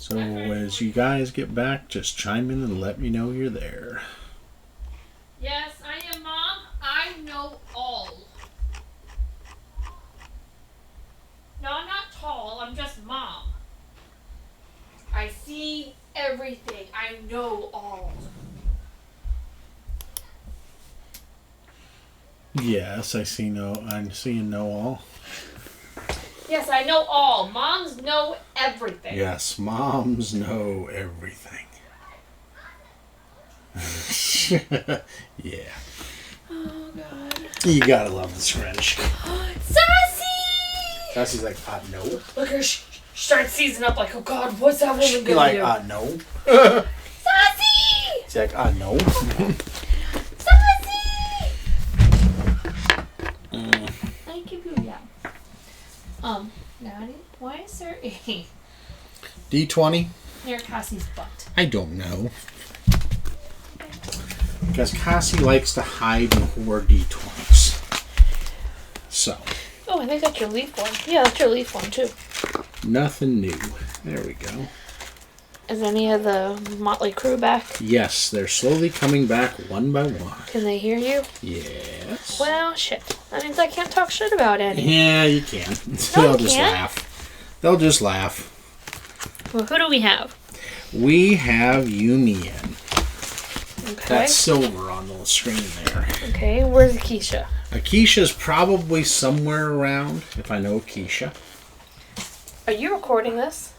So as you guys get back, just chime in and let me know you're there. Yes, I am, Mom. I know all. No, I'm not tall. I'm just Mom. I see everything. I know all. Yes, I'm seeing know all. Yes, I know all. Moms know everything. Yes, moms know everything. Yeah. Oh, God. You gotta love this French. Sassy! Sassy's like, no. Look at her. She starts seizing up like, oh, God, what's that woman She's gonna like, do? no. Sassy! She's like, no. Sassy! I give you Daddy, why is there a D20? near Cassie's butt? I don't know. Because Cassie likes to hide and hoard D20s. So. Oh, I think that's your leaf one. Yeah, that's your leaf one, too. Nothing new. There we go. Is any of the Motley Crew back? Yes, they're slowly coming back one by one. Can they hear you? Yes. Well, shit. That means I can't talk shit about any. Yeah, you can. No, They'll just laugh. They'll just laugh. Well, who do we have? We have Union. Okay. That's silver on the screen there. Okay, where's Keisha? Keisha's probably somewhere around, if I know Keisha. Are you recording this?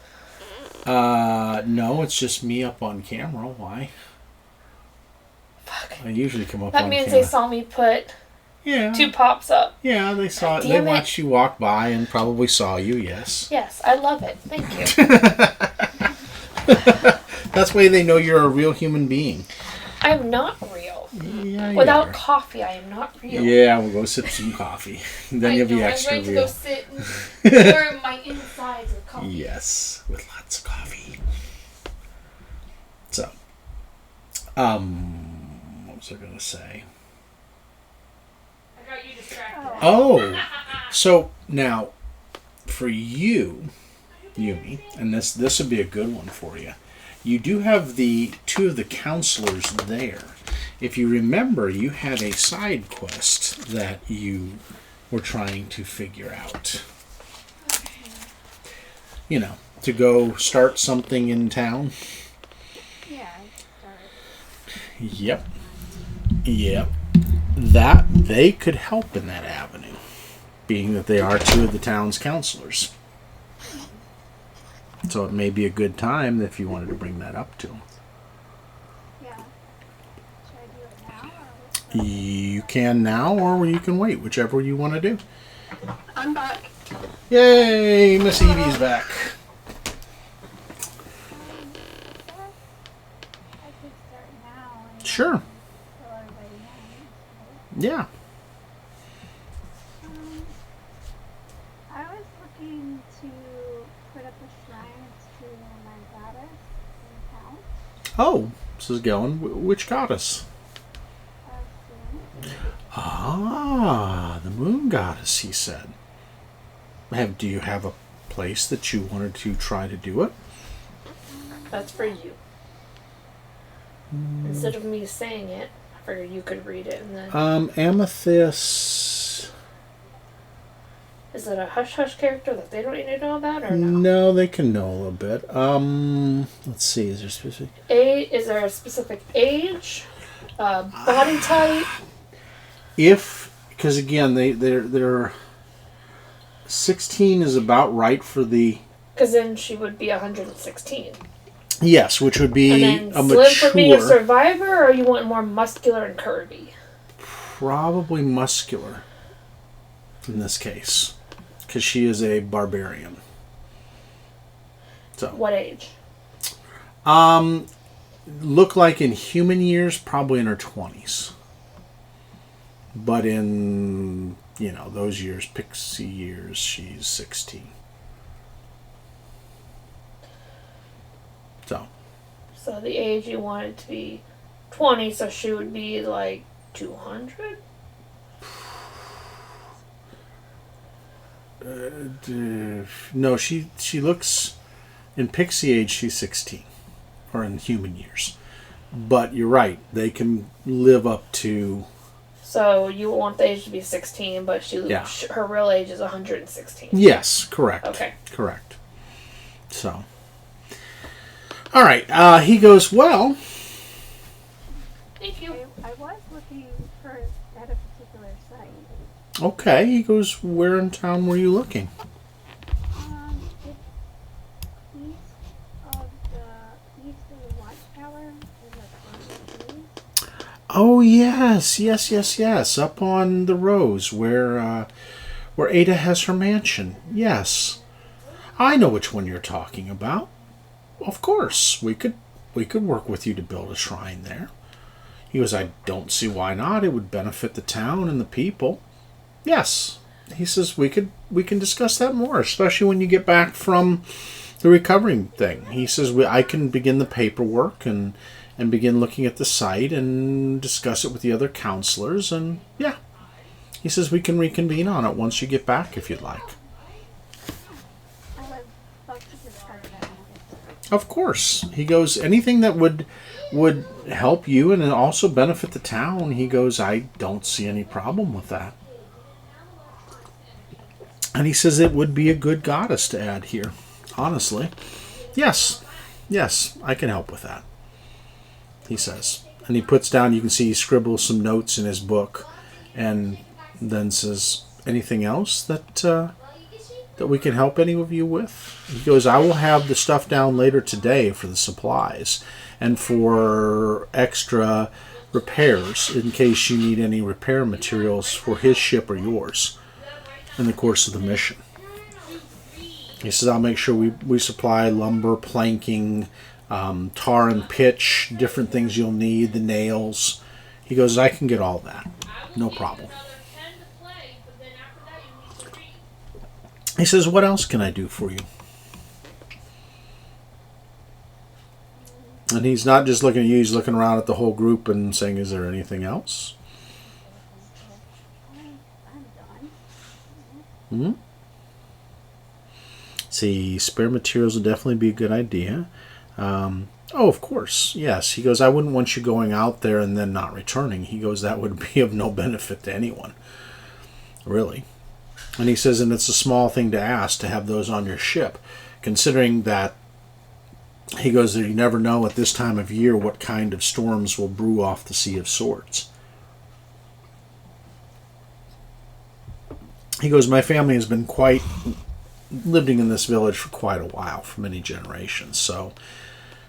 No, it's just me up on camera. Why? Fuck. I usually come up That on means camera. they saw me put 2 Yeah. pops up. Yeah, they saw it. They Damn it. watched you walk by and probably saw you, yes. Yes, I love it. Thank you. That's why they know you're a real human being. I'm not real. Yeah, you Without are. coffee, I am not real. Yeah, we'll go sip some coffee. Then you'll be extra I'm going real. to go sit and warm my insides with coffee. Yes, with lots of coffee. So, what was I going to say? I got you distracted. Oh, so now, for you, Yumi, and this would be a good one for you. You do have the 2 of the counselors there. If you remember, you had a side quest that you were trying to figure out. You know, to go start something in town. Yeah, start. Yep. That they could help in that avenue, being that they are 2 of the town's counselors. So it may be a good time if you wanted to bring that up to them. Yeah. Should I do it now or You can now, or you can wait, whichever you want to do. I'm back. Yay! Miss Evie's back. I could start now. And Sure. fill everybody in. Yeah. I was looking to put up a shrine to my goddess in town. Oh, this is going. Which goddess? Soon. Ah, the moon goddess, he said. Do you have a place that you wanted to try to do it? That's for you. Instead of me saying it, I figured you could read it and then... Amethyst... Is it a hush-hush character that they don't need to know about, or no? No, they can know a little bit. Let's see, is there specific... Is there a specific age? Body type? Because again, they're 16 is about right for the... Because then she would be 116. Yes, which would be and then a slim mature... for being a survivor, or you want more muscular and curvy? Probably muscular in this case, because she is a barbarian. So What age? look like in human years, probably in her 20s. But in, those years, pixie years, she's 16. So the age you want it to be 20, so she would be like 200? No, she looks In pixie age, she's 16, or in human years. But you're right; they can live up to. So you want the age to be 16, but her real age is 116. Yes, correct. Okay. Correct. So, all right. He goes, well. Thank you. I was looking at a particular site. Okay. He goes, where in town were you looking? It's east of the watchtower. There's a trees. Oh yes. Up on the Rose, where Ada has her mansion. Yes, I know which one you're talking about. Of course, we could work with you to build a shrine there. He goes, I don't see why not. It would benefit the town and the people. Yes, he says we can discuss that more, especially when you get back from the recovering thing. He says I can begin the paperwork and begin looking at the site and discuss it with the other counselors. And yeah, he says we can reconvene on it once you get back if you'd like. I would love to discuss that. Of course. He goes, anything that would help you and also benefit the town. He goes, I don't see any problem with that. And he says it would be a good goddess to add here. Honestly. Yes, I can help with that. He says. And he puts down, you can see he scribbles some notes in his book and then says, anything else that we can help any of you with? He goes, I will have the stuff down later today for the supplies and for extra repairs in case you need any repair materials for his ship or yours in the course of the mission. He says, I'll make sure we supply lumber, planking, tar and pitch, different things you'll need, the nails. He goes, I can get all that. No problem. He says, what else can I do for you? And he's not just looking at you, he's looking around at the whole group and saying, is there anything else? I'm done. See, spare materials would definitely be a good idea. Oh, of course, yes. He goes, I wouldn't want you going out there and then not returning. He goes, that would be of no benefit to anyone. Really. And he says, and it's a small thing to ask to have those on your ship, considering that, he goes, that you never know at this time of year what kind of storms will brew off the Sea of Swords. He goes, my family has been living in this village for quite a while, for many generations. So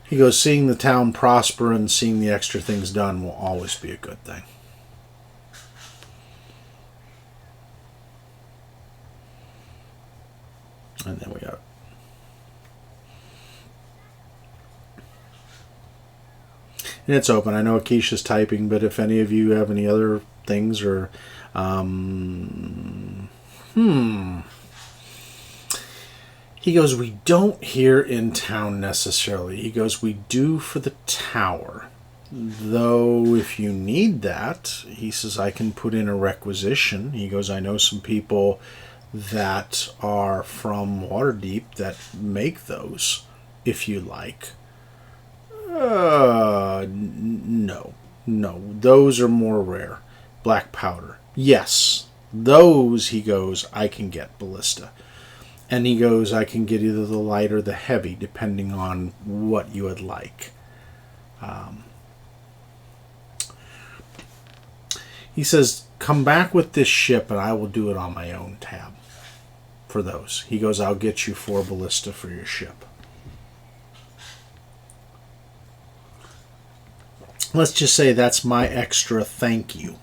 he goes, seeing the town prosper and seeing the extra things done will always be a good thing. And then we got and it's open. I know Akeisha's typing, but if any of you have any other things or He goes, we don't here in town necessarily. He goes, we do for the tower. Though if you need that, he says, I can put in a requisition. He goes, I know some people that are from Waterdeep that make those, if you like. No. Those are more rare. Black powder. Yes. Those, he goes, I can get ballista. And he goes, I can get either the light or the heavy, depending on what you would like. He says, come back with this ship and I will do it on my own tab for those. He goes, I'll get you 4 ballista for your ship. Let's just say that's my extra thank you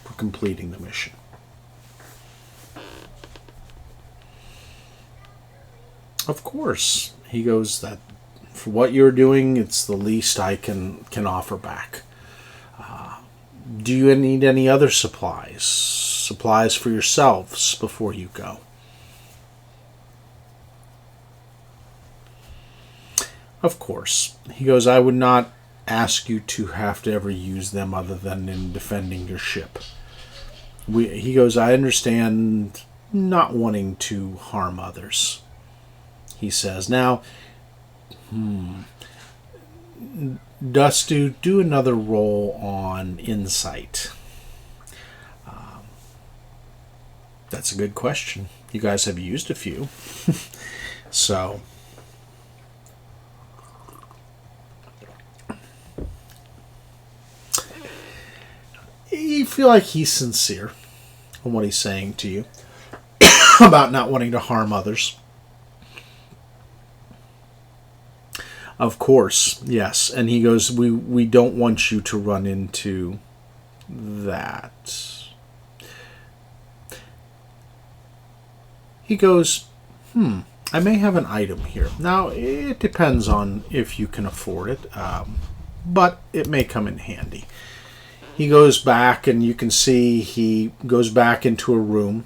for completing the mission. Of course. He goes, that for what you're doing, it's the least I can offer back. Do you need any other supplies? Supplies for yourselves before you go? Of course. He goes, I would not ask you to have to ever use them other than in defending your ship. He goes, I understand not wanting to harm others. he says. Now, Dustu, do another roll on insight. That's a good question. You guys have used a few. So, you feel like he's sincere in what he's saying to you about not wanting to harm others. Of course, yes. And he goes, we don't want you to run into that. He goes, I may have an item here. Now, it depends on if you can afford it, but it may come in handy. He goes back, and you can see he goes back into a room.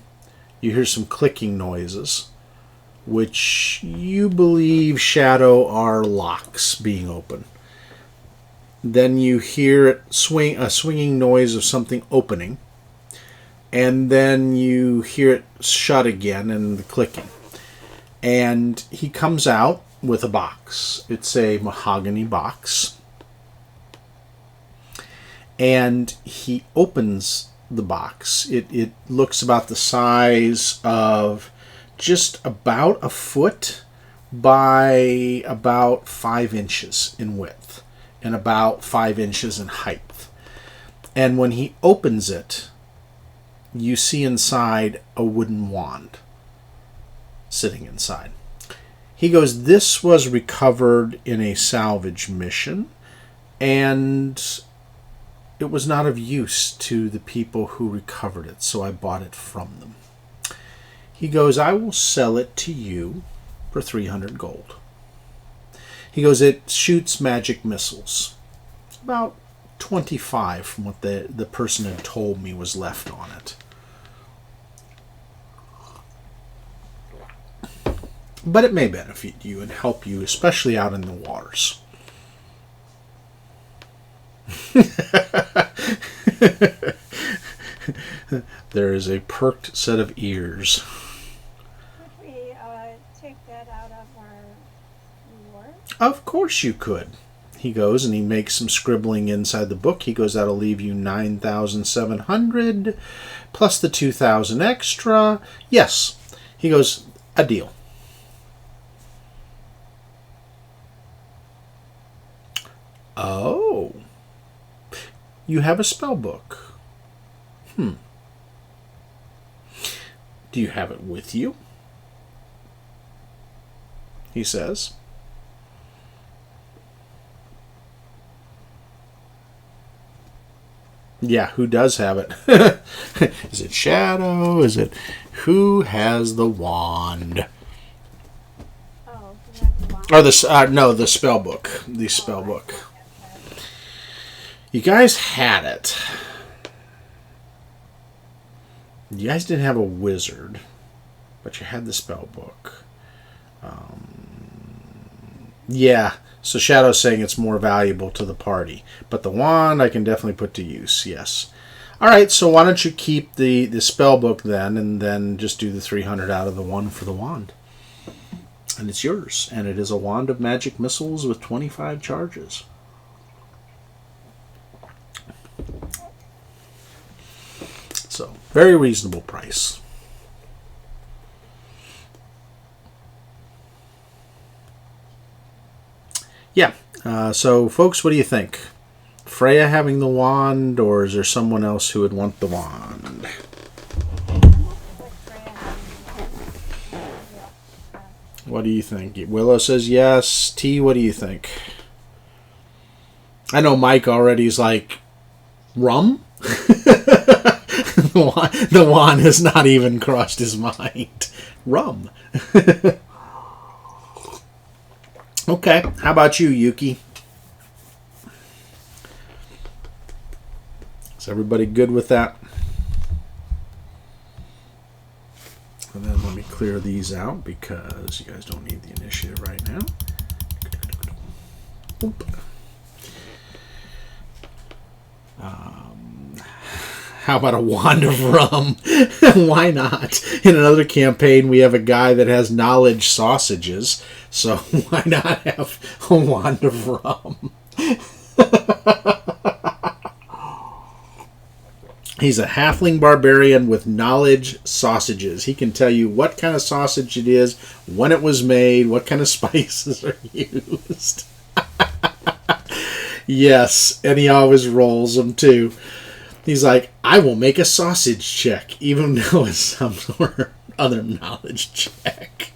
You hear some clicking noises, which you believe, Shadow, are locks being opened. Then you hear a swinging noise of something opening. And then you hear it shut again and the clicking. And he comes out with a box. It's a mahogany box. And he opens the box. It looks about the size of just about a foot by about 5 inches in width and about 5 inches in height. And when he opens it, you see inside a wooden wand sitting inside. He goes, this was recovered in a salvage mission, and it was not of use to the people who recovered it, so I bought it from them. He goes, I will sell it to you for 300 gold. He goes, it shoots magic missiles. About 25 from what the person had told me was left on it. But it may benefit you and help you, especially out in the waters. There is a perked set of ears. Could we take that out of our reward? Of course you could. He goes and he makes some scribbling inside the book. He goes, that'll leave you 9,700 plus the 2,000 extra. Yes. He goes, a deal. Oh. You have a spell book. Do you have it with you? He says. Yeah, who does have it? Is it Shadow? Is it who has the wand? Oh, do you have the wand? Or the spell book. The spell book. You guys had it. You guys didn't have a wizard, but you had the spell book. Yeah, so Shadow's saying it's more valuable to the party. But the wand I can definitely put to use, yes. Alright, so why don't you keep the spell book then, and then just do the 300 out of the one for the wand. And it's yours. And it is a wand of magic missiles with 25 charges. So, very reasonable price. Yeah. So, folks, what do you think? Freya having the wand, or is there someone else who would want the wand? What do you think? Willow says yes. T, what do you think? I know Mike already is like, rum? The wand has not even crossed his mind. Rum. Okay, how about you, Yuki? Is everybody good with that? And then let me clear these out because you guys don't need the initiative right now. How about a wand of rum? Why not? In another campaign, we have a guy that has knowledge sausages. So why not have a wand of rum? He's a halfling barbarian with knowledge sausages. He can tell you what kind of sausage it is, when it was made, what kind of spices are used. Yes, and he always rolls them too. He's like, I will make a sausage check, even though it's some sort of other knowledge check.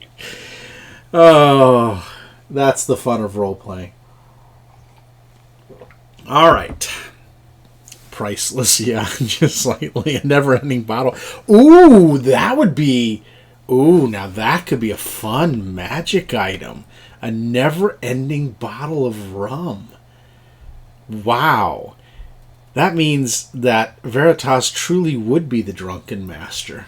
Oh, that's the fun of role-playing. All right. Priceless, yeah, just slightly. A never-ending bottle. Ooh, that would be... Ooh, now that could be a fun magic item. A never-ending bottle of rum. Wow. That means that Veritas truly would be the drunken master.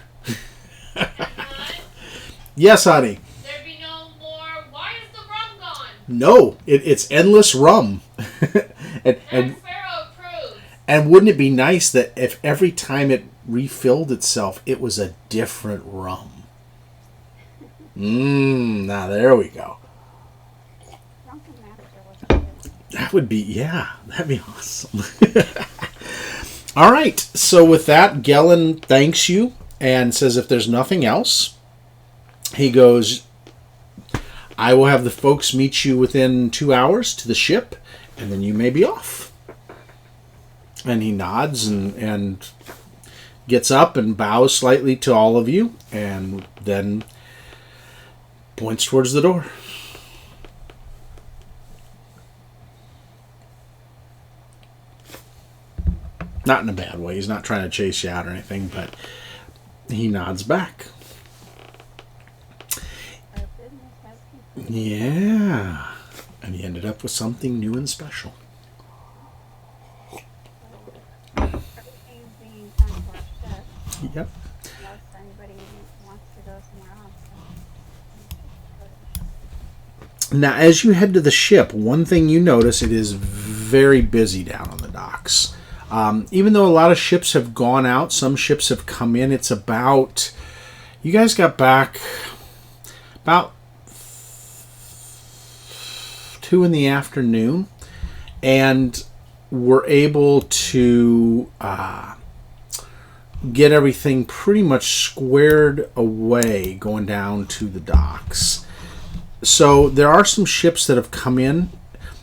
Yes, honey. There'd be no more. Why is the rum gone? No, it's endless rum. and Pharaoh approves. And wouldn't it be nice that if every time it refilled itself, it was a different rum? Now there we go. That would be, yeah, that'd be awesome. All right, so with that, Gellin thanks you and says if there's nothing else, he goes, I will have the folks meet you within 2 hours to the ship, and then you may be off. And he nods and gets up and bows slightly to all of you, and then points towards the door. Not in a bad way. He's not trying to chase you out or anything, but he nods back. Yeah. And he ended up with something new and special. Yep. Now, as you head to the ship, one thing you notice, it is very busy down on the docks. Even though a lot of ships have gone out, some ships have come in. It's about... You guys got back about 2 in the afternoon and were able to get everything pretty much squared away going down to the docks. So there are some ships that have come in.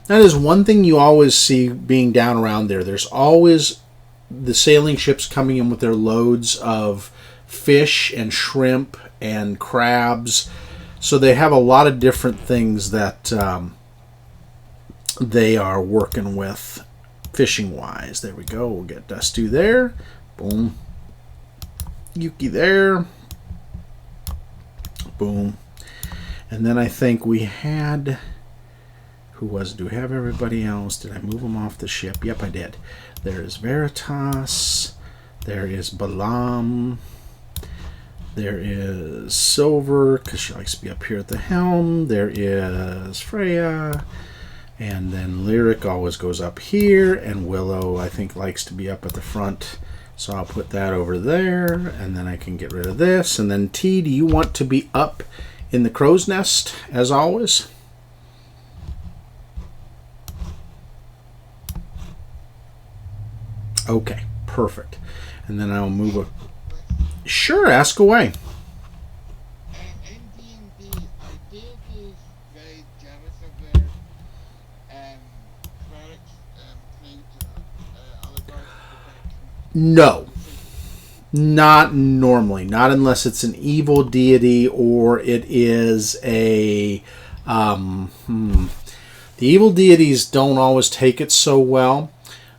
That is one thing you always see being down around there. There's always the sailing ships coming in with their loads of fish and shrimp and crabs. So they have a lot of different things that they are working with fishing-wise. There we go. We'll get Dustu there. Boom. Yuki there. Boom. And then I think we had... Who was it? Do we have everybody else? Did I move them off the ship? Yep, I did. There is Veritas. There is Balaam. There is Silver, because she likes to be up here at the helm. There is Freya. And then Lyric always goes up here. And Willow, I think, likes to be up at the front. So I'll put that over there. And then I can get rid of this. And then T, do you want to be up in the crow's nest, as always? Okay, perfect. And then I'll move a... Sure, ask away. In D&D, are deities very jealous of their clerics claim to other gods' protection? No. Not normally. Not unless it's an evil deity or it is a... The evil deities don't always take it so well.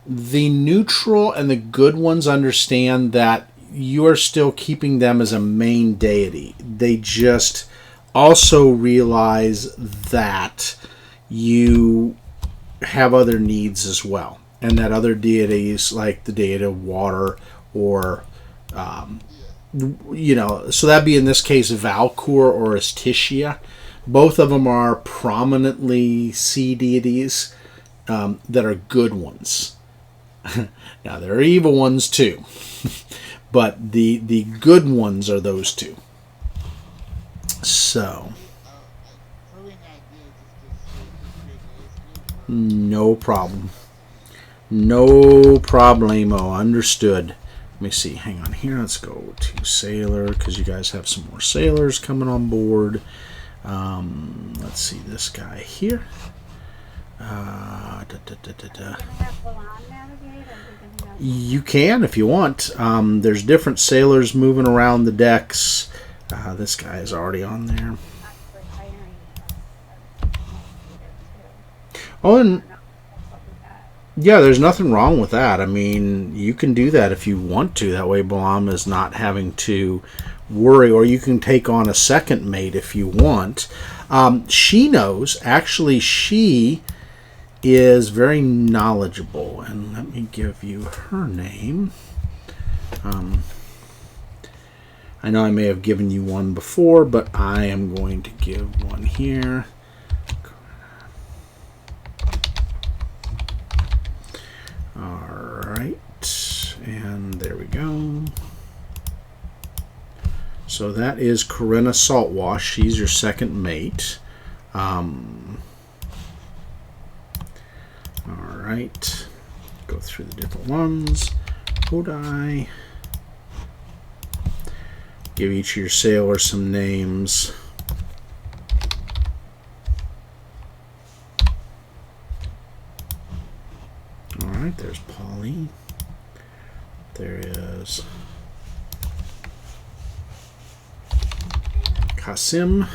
The neutral and the good ones understand that you are still keeping them as a main deity. They just also realize that you have other needs as well. And that other deities, like the deity of water or, so that'd be in this case Valkur or Astitia. Both of them are prominently sea deities that are good ones. Now, there are evil ones too. But the good ones are those two. So, Throwing ideas is just so quick. It's good for no problem. No problemo. Understood. Let me see. Hang on here. Let's go to sailor because you guys have some more sailors coming on board. Let's see this guy here. You can if you want. There's different sailors moving around the decks. This guy is already on there. Oh, and yeah, there's nothing wrong with that. I mean, you can do that if you want to. That way Balam is not having to worry, or you can take on a second mate if you want. She knows. Actually, she is very knowledgeable. And let me give you her name. I know I may have given you one before, but I am going to give one here. Alright, and there we go. So that is Corinna Saltwash. She's your second mate. Alright, go through the different ones. Odai. Give each of your sailors some names. Alright, there's Polly. There is Kasim.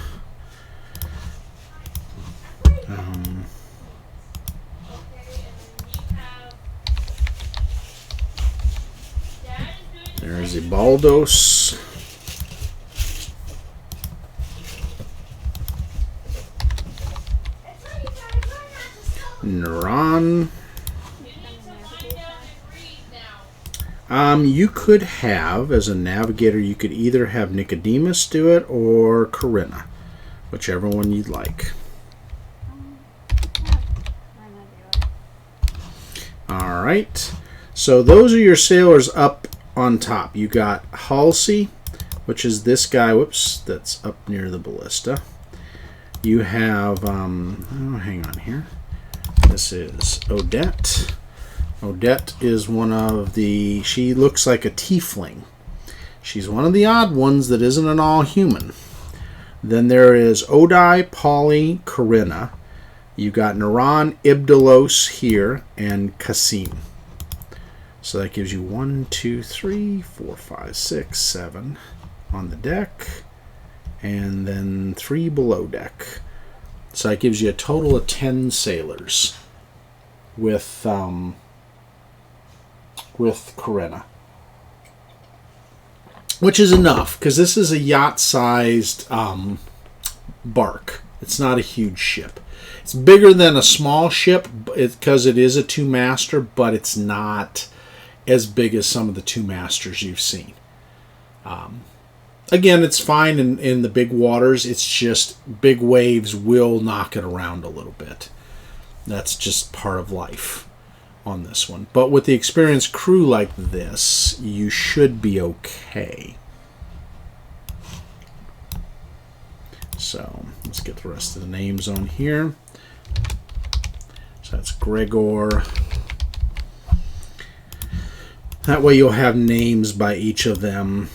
There's Ibaldos. Naran. You could have, as a navigator, you could either have Nicodemus do it or Corinna, whichever one you'd like. Alright, so those are your sailors up on top. You got Halsey, which is this guy, whoops, that's up near the ballista. You have, oh, hang on here. This is Odette. Odette is one of the, she looks like a tiefling. She's one of the odd ones that isn't an all-human. Then there is Odai, Polly, Corinna. You got Naran, Ibdalos here, and Kasim. So that gives you 1, 2, 3, 4, 5, 6, 7 on the deck, and then 3 below deck. So that gives you a total of 10 sailors with Corinna, which is enough because this is a yacht-sized bark. It's not a huge ship. It's bigger than a small ship because it is a two-master, but it's not as big as some of the two-masters you've seen. Again, it's fine in the big waters. It's just big waves will knock it around a little bit. That's just part of life on this one. But with the experienced crew like this, you should be okay. So let's get the rest of the names on here. So that's Gregor. That way you'll have names by each of them.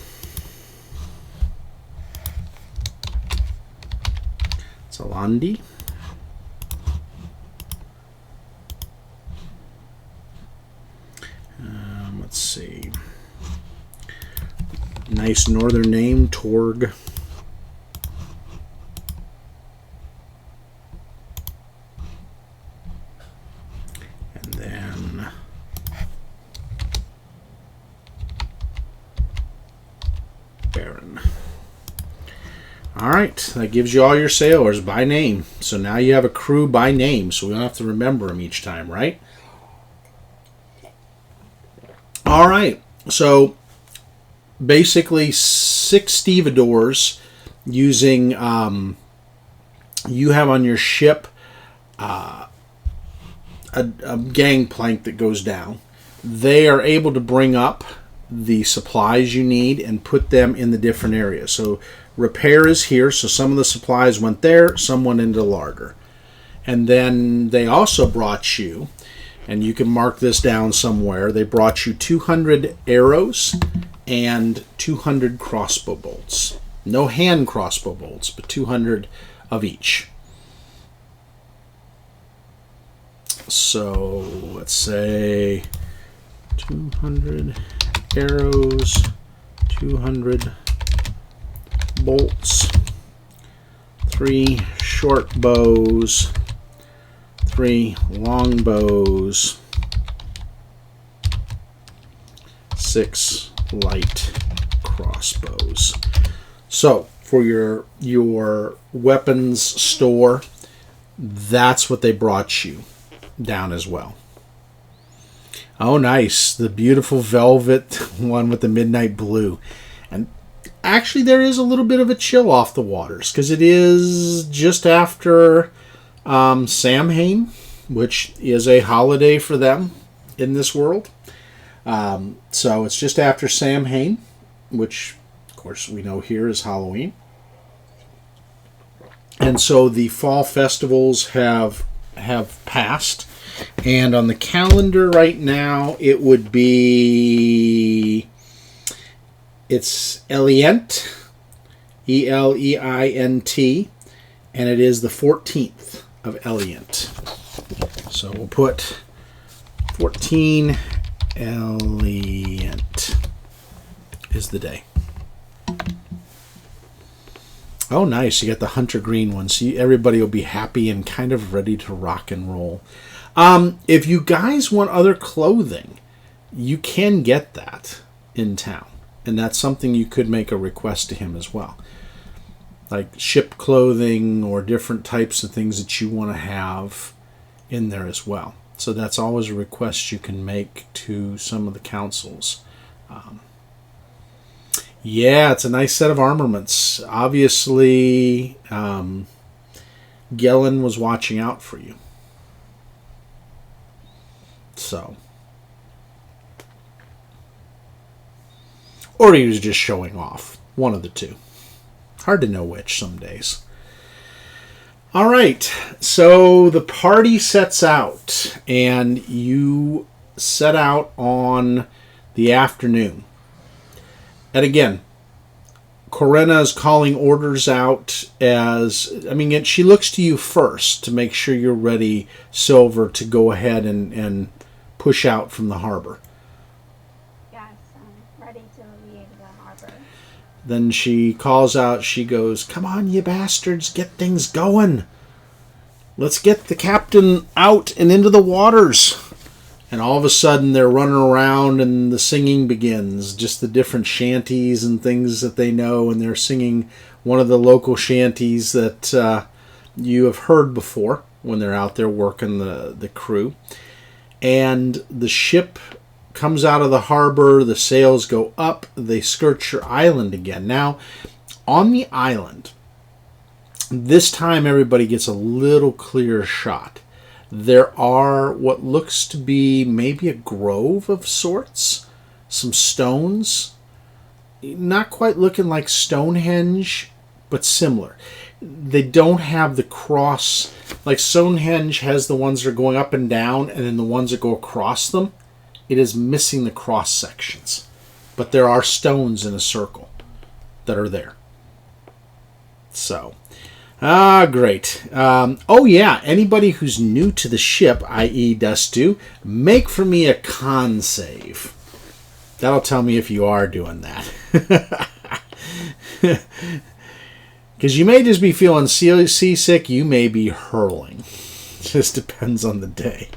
It's Alandi. Let's see. Nice northern name, Torg. And then Baron. All right, that gives you all your sailors by name. So now you have a crew by name, so we don't have to remember them each time, right? All right, so basically 6 stevedores using, you have on your ship a gangplank that goes down. They are able to bring up the supplies you need and put them in the different areas. So repair is here, so some of the supplies went there, some went into the larder. And then they also brought you, and you can mark this down somewhere, they brought you 200 arrows and 200 crossbow bolts. No hand crossbow bolts, but 200 of each. So let's say 200 arrows, 200 bolts, 3 short bows, 3 long bows, 6 light crossbows. So for your weapons store, that's what they brought you down as well. Oh, nice. The beautiful velvet one with the midnight blue. And actually, there is a little bit of a chill off the waters because it is just after Samhain, which is a holiday for them in this world. So it's just after Samhain, which, of course, we know here is Halloween. And so the fall festivals have passed. And on the calendar right now, it would be, it's Elient, Eleint, and it is the 14th of Elient. So we'll put 14 Elient is the day. Oh, nice. You got the hunter green one. So everybody will be happy and kind of ready to rock and roll. If you guys want other clothing, you can get that in town. And that's something you could make a request to him as well. Like ship clothing or different types of things that you want to have in there as well. So that's always a request you can make to some of the councils. Yeah, it's a nice set of armaments. Obviously, Gellin was watching out for you. So. Or he was just showing off. One of the two. Hard to know which some days. All right. So the party sets out. And you set out on the afternoon. And again, Corinna is calling orders out as, she looks to you first to make sure you're ready, Silver, to go ahead and push out from the harbor. Yes, I'm ready to leave the harbor. Then she calls out, she goes, "Come on, you bastards, get things going. Let's get the captain out and into the waters." And all of a sudden they're running around and the singing begins. Just the different shanties and things that they know. And they're singing one of the local shanties that you have heard before when they're out there working the crew. And the ship comes out of the harbor. The sails go up. They skirt your island again. Now, on the island, this time everybody gets a little clearer shot. There are what looks to be maybe a grove of sorts. Some stones. Not quite looking like Stonehenge, but similar. They don't have the cross. Like Stonehenge has the ones that are going up and down, and then the ones that go across them. It is missing the cross sections. But there are stones in a circle that are there. So... great. Anybody who's new to the ship, i.e. Dustu, make for me a con save. That'll tell me if you are doing that. Because you may just be feeling seasick, you may be hurling. Just depends on the day.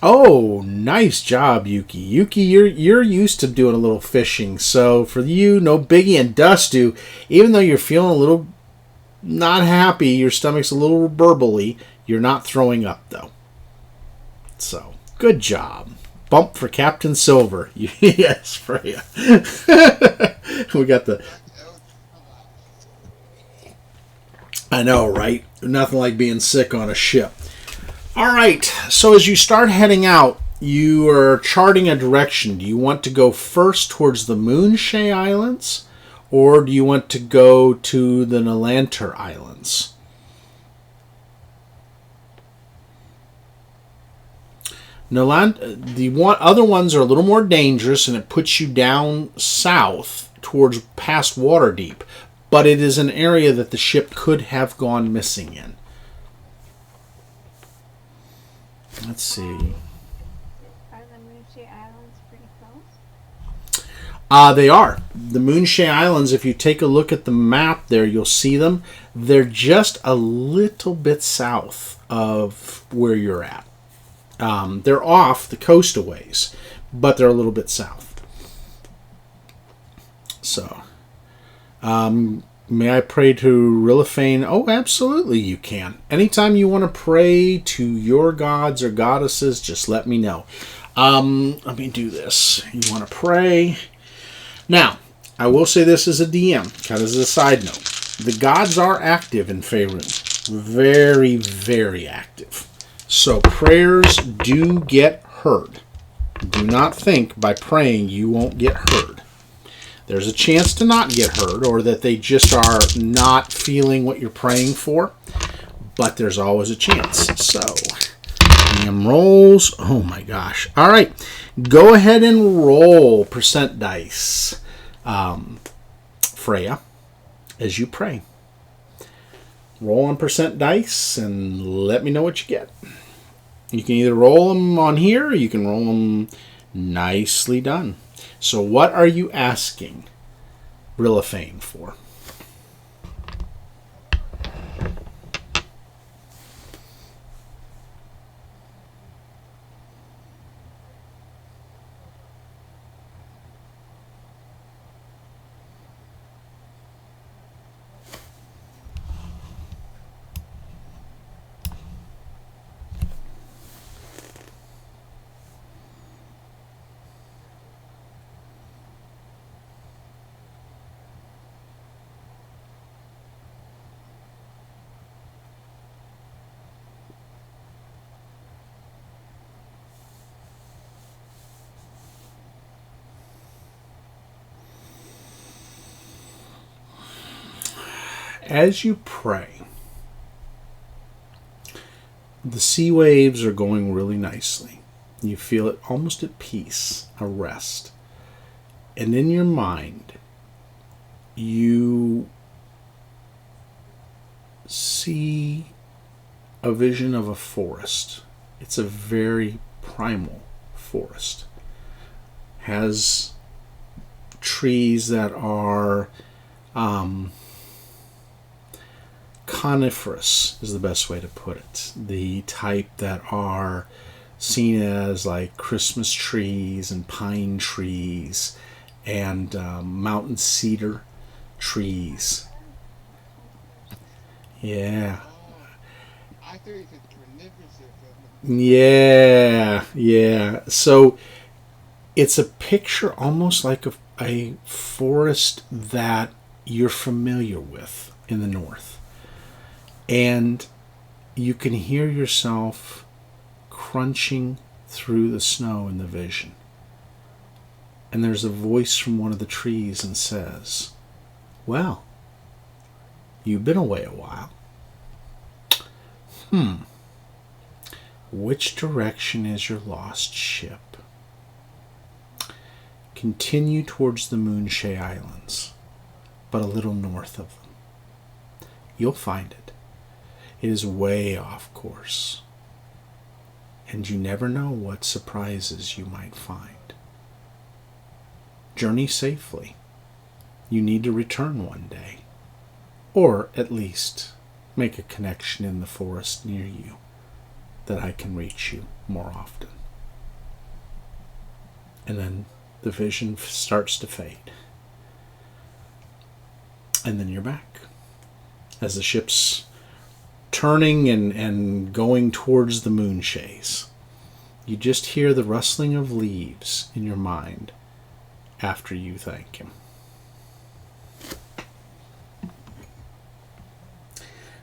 Oh, nice job, Yuki. Yuki, you're used to doing a little fishing. So for you, no biggie. And Dustu, even though you're feeling a little not happy, your stomach's a little burbly, you're not throwing up, though. So, good job. Bump for Captain Silver. Yes, Freya. We got the... I know, right? Nothing like being sick on a ship. All right. So as you start heading out, you are charting a direction. Do you want to go first towards the Moonshay Islands, or do you want to go to the Nalantar Islands? Other ones are a little more dangerous, and it puts you down south towards past Waterdeep, but it is an area that the ship could have gone missing in. Let's see. Are the Moonshay Islands pretty close? They are. The Moonshay Islands, if you take a look at the map there, you'll see them. They're just a little bit south of where you're at. They're off the coast a ways, but they're a little bit south. So, may I pray to Rilliphane? Oh, absolutely you can. Anytime you want to pray to your gods or goddesses, just let me know. Let me do this. You want to pray? Now, I will say this as a DM, kind of as a side note. The gods are active in Faerun. Very, very active. So prayers do get heard. Do not think by praying you won't get heard. There's a chance to not get heard, or that they just are not feeling what you're praying for, but there's always a chance. So, DM rolls. Oh my gosh. All right. Go ahead and roll percent dice, Freya, as you pray. Roll on percent dice and let me know what you get. You can either roll them on here, or you can roll them. Nicely done. So what are you asking Rilliphane for? As you pray, the sea waves are going really nicely. You feel it almost at peace, a rest. And in your mind, you see a vision of a forest. It's a very primal forest. Has trees that are coniferous is the best way to put it. The type that are seen as like Christmas trees and pine trees and mountain cedar trees. Yeah. I thought you said magnificent. Yeah. So it's a picture almost like a forest that you're familiar with in the north. And you can hear yourself crunching through the snow in the vision. And there's a voice from one of the trees and says, "Well, you've been away a while. Which direction is your lost ship? Continue towards the Moonshay Islands, but a little north of them. You'll find it. It is way off course, and you never know what surprises you might find. Journey safely. You need to return one day, or at least make a connection in the forest near you that I can reach you more often." And then the vision starts to fade. And then you're back. As the ship's turning and going towards the Moonshays, you just hear the rustling of leaves in your mind after you thank him.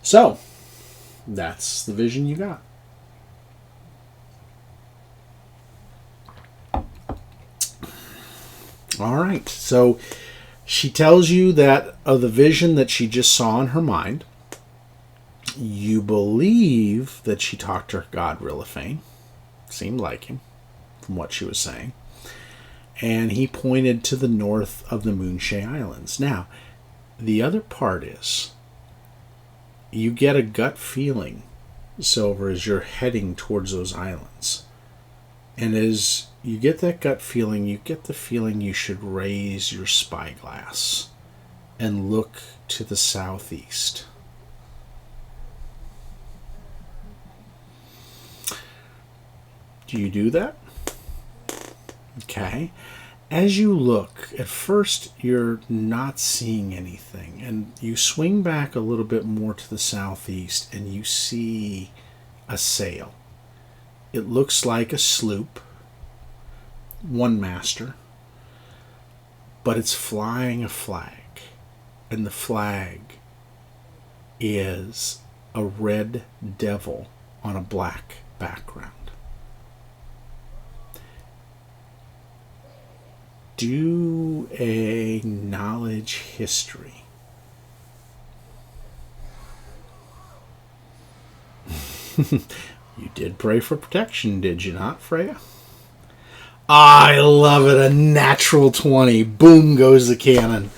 So, that's the vision you got. All right. So she tells you that of the vision that she just saw in her mind, you believe that she talked to her god Rilliphane. Seemed like him from what she was saying. And he pointed to the north of the Moonshae Islands. Now, the other part is you get a gut feeling, Silver, as you're heading towards those islands. And as you get that gut feeling, you get the feeling you should raise your spyglass and look to the southeast. Do you do that? Okay. As you look, at first you're not seeing anything, and you swing back a little bit more to the southeast and you see a sail. It looks like a sloop, one master, but it's flying a flag, and the flag is a red devil on a black background. Do a knowledge history. You did pray for protection, did you not, Freya? I love it. A natural 20. Boom goes the cannon.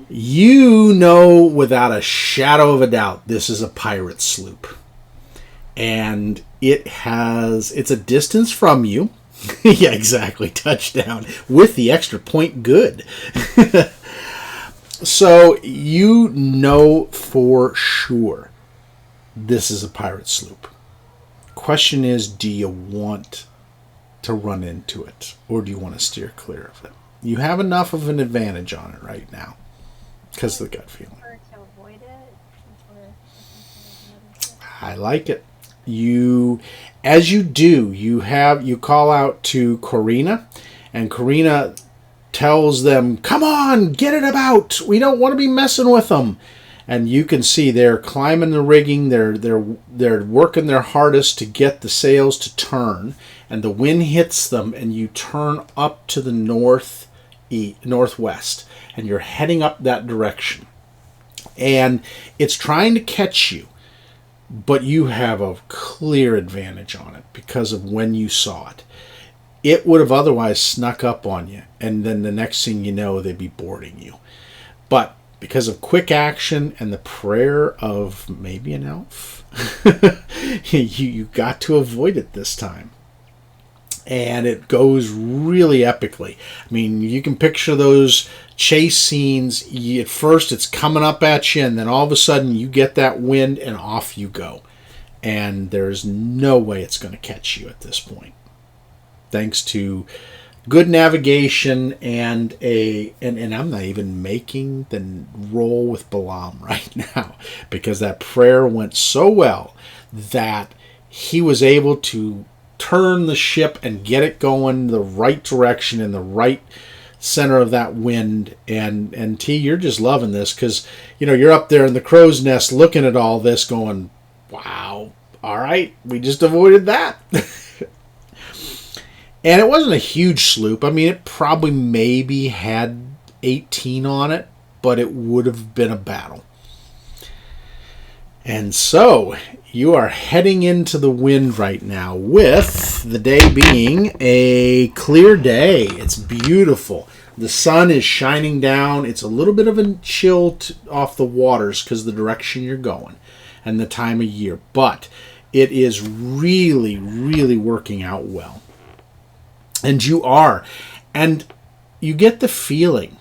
You know without a shadow of a doubt this is a pirate sloop. And it's a distance from you. Yeah, exactly. Touchdown. With the extra point, good. So you know for sure this is a pirate sloop. Question is, do you want to run into it, or do you want to steer clear of it? You have enough of an advantage on it right now because of the gut feeling. To avoid it. I like it. As you do, you call out to Corina, and Corina tells them, "Come on, get it about. We don't want to be messing with them." And you can see they're climbing the rigging. They're working their hardest to get the sails to turn, and the wind hits them, and you turn up to the northwest, and you're heading up that direction, and it's trying to catch you. But you have a clear advantage on it because of when you saw it. It would have otherwise snuck up on you, and then the next thing you know, they'd be boarding you. But because of quick action and the prayer of maybe an elf, you got to avoid it this time. And it goes really epically. I mean, you can picture those chase scenes. At first it's coming up at you, and then all of a sudden you get that wind and off you go. And there's no way it's going to catch you at this point. Thanks to good navigation and I'm not even making the roll with Balaam right now, because that prayer went so well that he was able to turn the ship and get it going the right direction in the right center of that wind. And T, you're just loving this because you're up there in the crow's nest looking at all this going, wow, all right, we just avoided that. And it wasn't a huge sloop. I mean, it probably maybe had 18 on it, but it would have been a battle. And so you are heading into the wind right now, with the day being a clear day. It's beautiful. The sun is shining down. It's a little bit of a chill off the waters because of the direction you're going and the time of year. But it is really, really working out well. And you are. And you get the feeling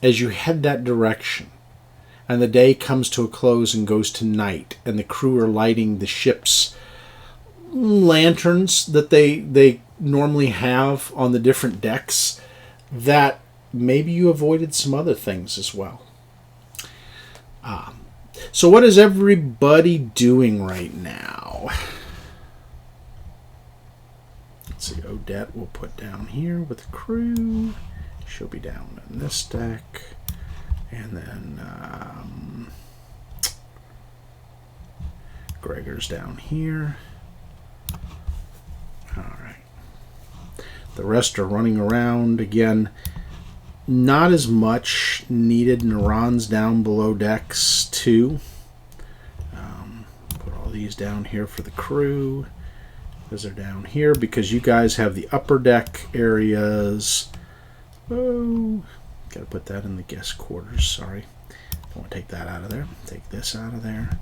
as you head that direction, and the day comes to a close and goes to night, and the crew are lighting the ship's lanterns that they normally have on the different decks, that maybe you avoided some other things as well. So what is everybody doing right now? Let's see, Odette we'll put down here with the crew. She'll be down in this deck. And then Gregor's down here. All right. The rest are running around again. Not as much needed neurons down below decks 2. Put all these down here for the crew. Those are down here because you guys have the upper deck areas. Oh, got to put that in the guest quarters. Sorry. Don't want to take that out of there. Take this out of there.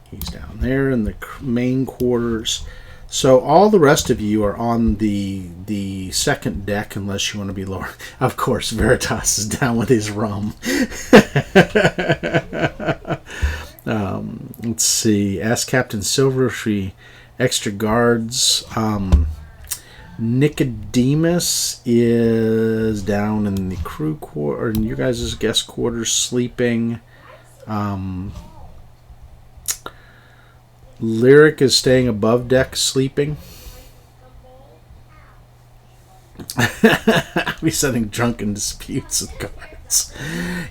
He's down there in the main quarters. So all the rest of you are on the second deck unless you want to be lower. Of course, Veritas is down with his rum. Let's see. Ask Captain Silver if she extra guards. Nicodemus is down in the crew quarter, or in your guys' guest quarters, sleeping. Lyric is staying above deck, sleeping. We're setting drunken disputes with guards.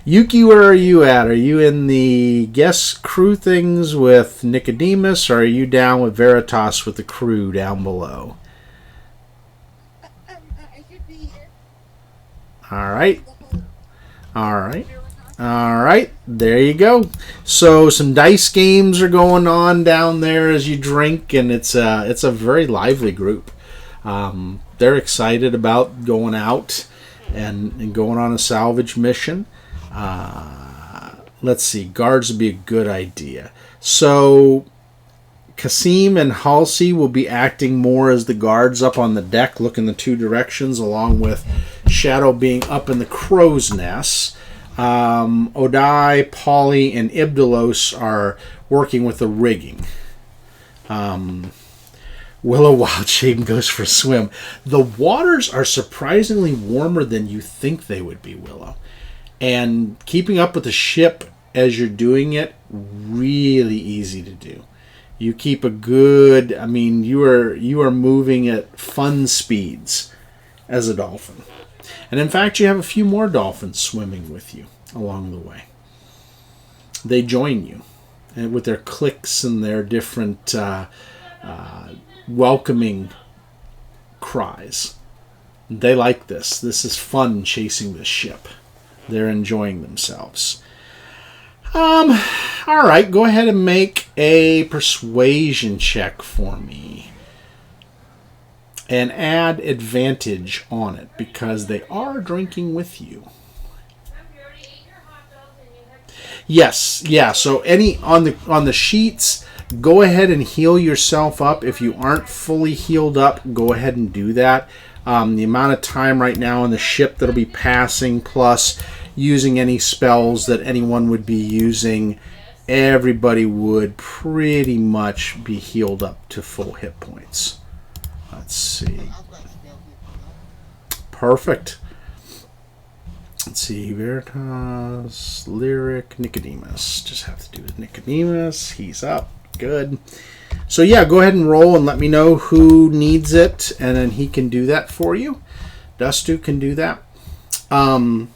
Yuki, where are you at? Are you in the guest crew things with Nicodemus, or are you down with Veritas with the crew down below? I should be here. All right. All right, there you go. So some dice games are going on down there as you drink, and it's a very lively group. They're excited about going out and going on a salvage mission. Let's see, guards would be a good idea. So Kasim and Halsey will be acting more as the guards up on the deck, looking the 2 directions, along with Shadow being up in the crow's nest. Odai, Polly, and Ibdalos are working with the rigging. Willow Wildshade goes for a swim. The waters are surprisingly warmer than you think they would be, Willow. And keeping up with the ship as you're doing it, really easy to do. You keep a good, you are moving at fun speeds as a dolphin. And in fact, you have a few more dolphins swimming with you along the way. They join you and with their clicks and their different welcoming cries. They like this. This is fun chasing this ship. They're enjoying themselves. All right, go ahead and make a persuasion check for me. And add advantage on it because they are drinking with you. Yes, yeah. So any on the sheets, go ahead and heal yourself up. If you aren't fully healed up, go ahead and do that. The amount of time right now on the ship that'll be passing, plus using any spells that anyone would be using, everybody would pretty much be healed up to full hit points. Let's see. Perfect. Let's see. Veritas, Lyric, Nicodemus. Just have to do with Nicodemus. He's up. Good. So yeah, go ahead and roll and let me know who needs it, and then he can do that for you. Dustu can do that. Balam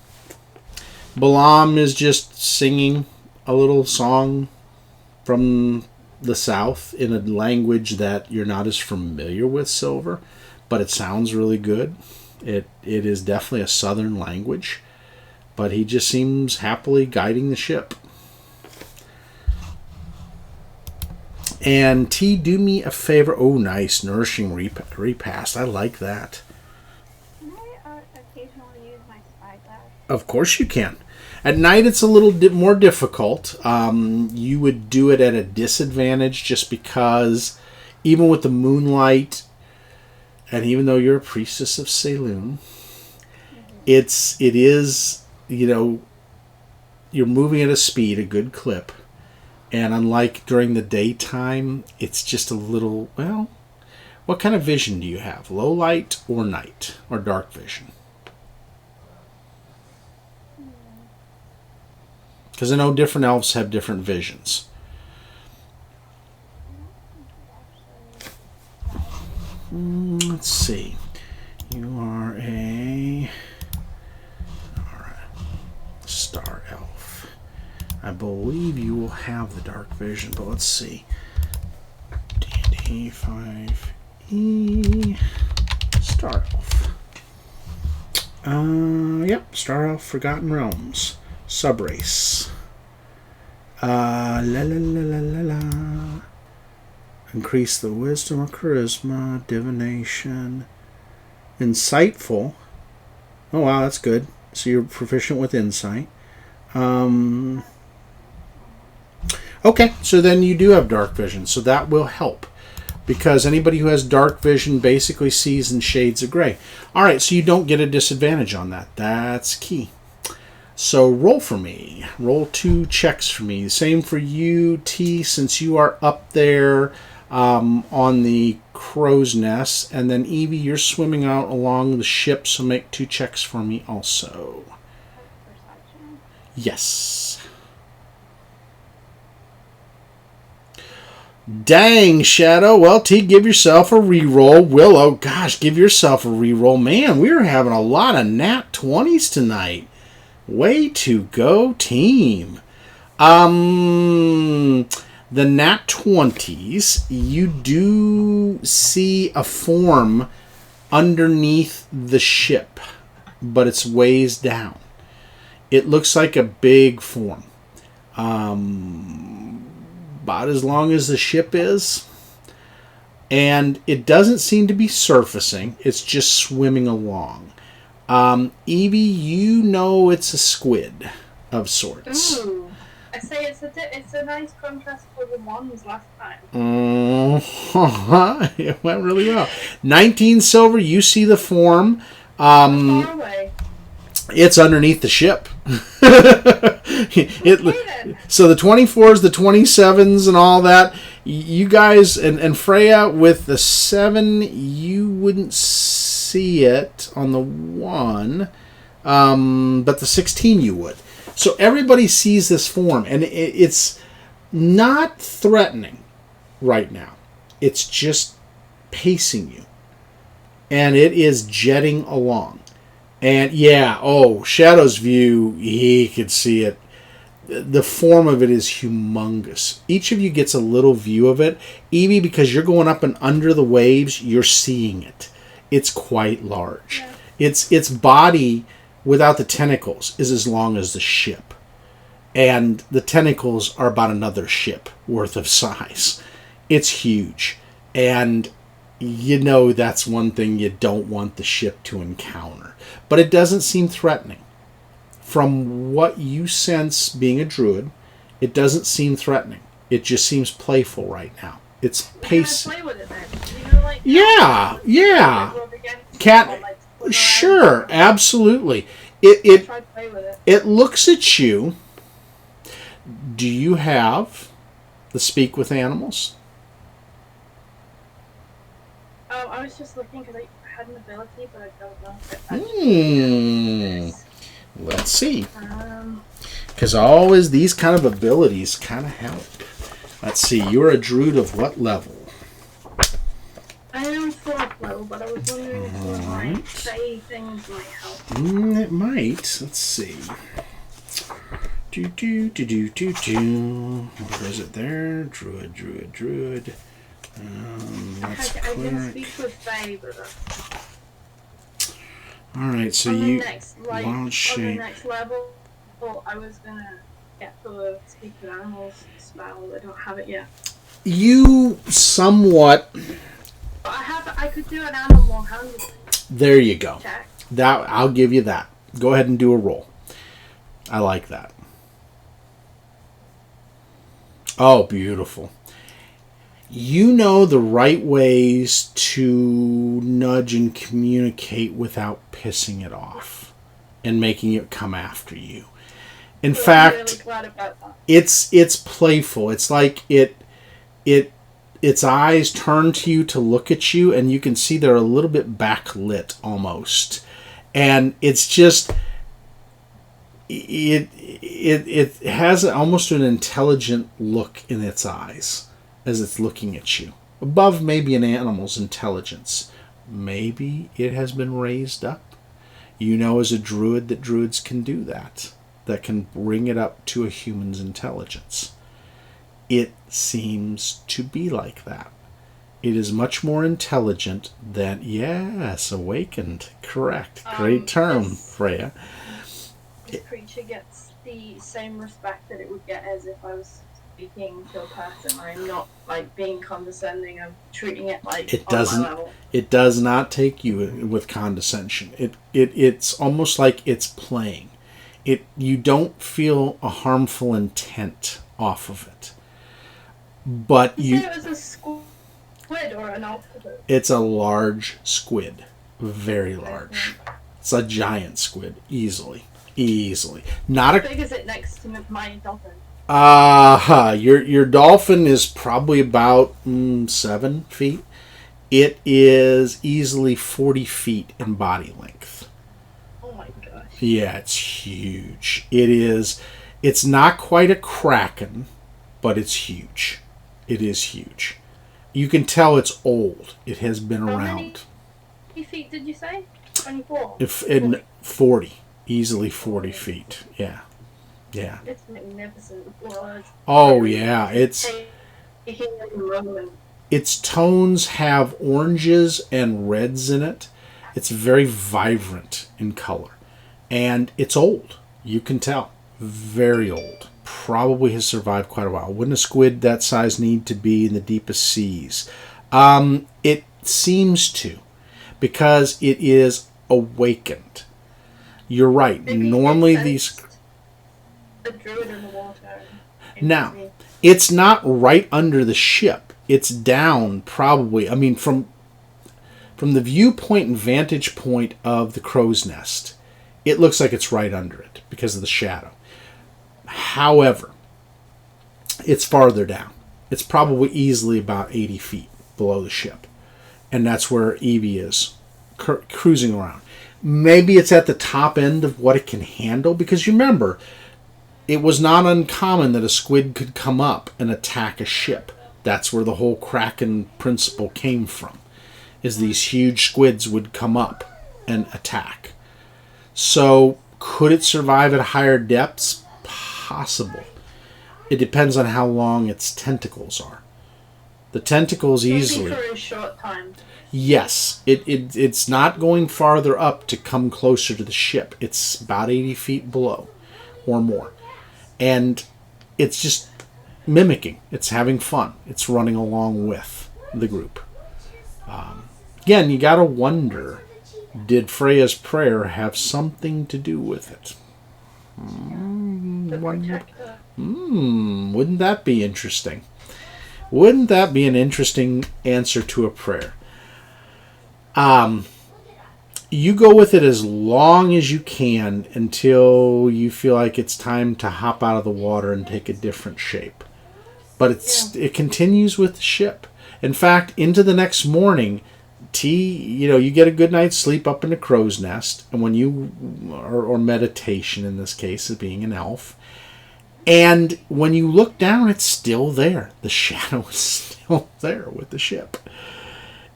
is just singing a little song from the South in a language that you're not as familiar with, Silver, but it sounds really good. It is definitely a Southern language, but he just seems happily guiding the ship. And T, do me a favor. Oh, nice. Nourishing repast. I like that. Can I occasionally use my spyglass? Of course you can. At night, it's a little more difficult. You would do it at a disadvantage just because even with the moonlight, and even though you're a priestess of Saloon, it is, you're moving at a speed, a good clip. And unlike during the daytime, it's just a little, well, what kind of vision do you have? Low light or night or dark vision? Because I know different elves have different visions. Let's see. You are a star elf. I believe you will have the dark vision, but let's see. D&D 5E star elf. Yep. Start off Forgotten Realms. Subrace. La la la la la la. Increase the wisdom or charisma, divination, insightful. Oh wow, that's good. So you're proficient with insight. Okay, so then you do have dark vision, so that will help. Because anybody who has dark vision basically sees in shades of gray. Alright, so you don't get a disadvantage on that. That's key. So roll for me. Roll 2 checks for me. Same for you, T, since you are up there on the crow's nest. And then Evie, you're swimming out along the ship, so make 2 checks for me also. Perception. Yes. Dang, Shadow. Well, T, give yourself a reroll. Willow, gosh, give yourself a reroll. Man, we're having a lot of nat 20s tonight. Way to go, team. The nat 20s, you do see a form underneath the ship, but it's ways down. It looks like a big form. About as long as the ship is. And it doesn't seem to be surfacing. It's just swimming along. Evie, you know it's a squid of sorts. Ooh. I say it's a nice contrast for the ones last time. It went really well. 19 silver, you see the form. Far away. It's underneath the ship. Okay, So the 24s, the 27s, and all that, you guys, and Freya with the 7, you wouldn't see it on the 1, but the 16 you would. So everybody sees this form, and it's not threatening right now. It's just pacing you. And it is jetting along. And yeah, Shadow's view, he could see it. The form of it is humongous. Each of you gets a little view of it. Evie, because you're going up and under the waves, you're seeing it. It's quite large. Yeah. Its body, without the tentacles, is as long as the ship. And the tentacles are about another ship worth of size. It's huge. And you know that's one thing you don't want the ship to encounter. But it doesn't seem threatening. From what you sense being a druid, it doesn't seem threatening. It just seems playful right now. It's pacing. Can I play with it then? You know, like, Yeah. Cat, sure, absolutely. It try to play with it. It looks at you. Do you have the speak with animals? I was just looking because I had an ability, but I don't know if it actually Let's see. Because always these kind of abilities kind of help. Let's see. You're a druid of what level? I am 4th level, but I was wondering if you might say things might help. It might. Let's see. What is it there? Druid. I can speak with Faye, but alright, so on you... the next, like, wild on shape. the next level, I was gonna get the speak with animals spell. I don't have it yet. You somewhat... But I could do an animal handling There you go. check. That I'll give you that. Go ahead and do a roll. I like that. Oh, beautiful. You know the right ways to nudge and communicate without pissing it off and making it come after you. In fact, I'm really glad about that. it's playful. It's like its eyes turn to you to look at you, and you can see they're a little bit backlit almost. And it's just it has almost an intelligent look in its eyes as it's looking at you. Above maybe an animal's intelligence. Maybe it has been raised up. You know as a druid that druids can do that. That can bring it up to a human's intelligence. It seems to be like that. It is much more intelligent than, yes, awakened. Correct. Great term, Freya. This creature gets the same respect that it would get as if I was speaking to a person. I'm not like being condescending. I'm treating it like It on my doesn't. level. It does not take you with condescension. It's almost like it's playing. You don't feel a harmful intent off of it. But You said it was a squid or an octopus. It's a large squid, very large. It's a giant squid, easily. Not How a. big is it next to my dolphin? Your dolphin is probably about 7 feet. It is easily 40 feet in body length. Oh my gosh. Yeah, it's huge. It's not quite a kraken, but it's huge. It is huge. You can tell it's old. It has been How around. many feet did you say? 24? 40. Easily 40 feet. Yeah. Yeah. It's magnificent. Well, Oh, yeah. taking a moment. Its tones have oranges and reds in it. It's very vibrant in color. And it's old. You can tell. Very old. Probably has survived quite a while. Wouldn't a squid that size need to be in the deepest seas? It seems to. Because it is awakened. You're right. Maybe Normally it these... sensed a druid in the water. Now, it's not right under the ship. It's down, probably. I mean, from the viewpoint and vantage point of the crow's nest, it looks like it's right under it because of the shadow. However, it's farther down. It's probably easily about 80 feet below the ship. And that's where Evie is, cruising around. Maybe it's at the top end of what it can handle, because you remember, it was not uncommon that a squid could come up and attack a ship. That's where the whole Kraken principle came from, is these huge squids would come up and attack. So, could it survive at higher depths? Possible. It depends on how long its tentacles are. The tentacles easily... for a short time. Yes, it's not going farther up to come closer to the ship. It's about 80 feet below or more. And it's just mimicking. It's having fun. It's running along with the group. Again, you got to wonder, did Freya's prayer have something to do with it? Wouldn't that be interesting? Wouldn't that be an interesting answer to a prayer? You go with it as long as you can until you feel like it's time to hop out of the water and take a different shape. But it continues with the ship. In fact, into the next morning, you get a good night's sleep up in the crow's nest, and when you or meditation in this case, as being an elf. And when you look down, it's still there. The shadow is still there with the ship.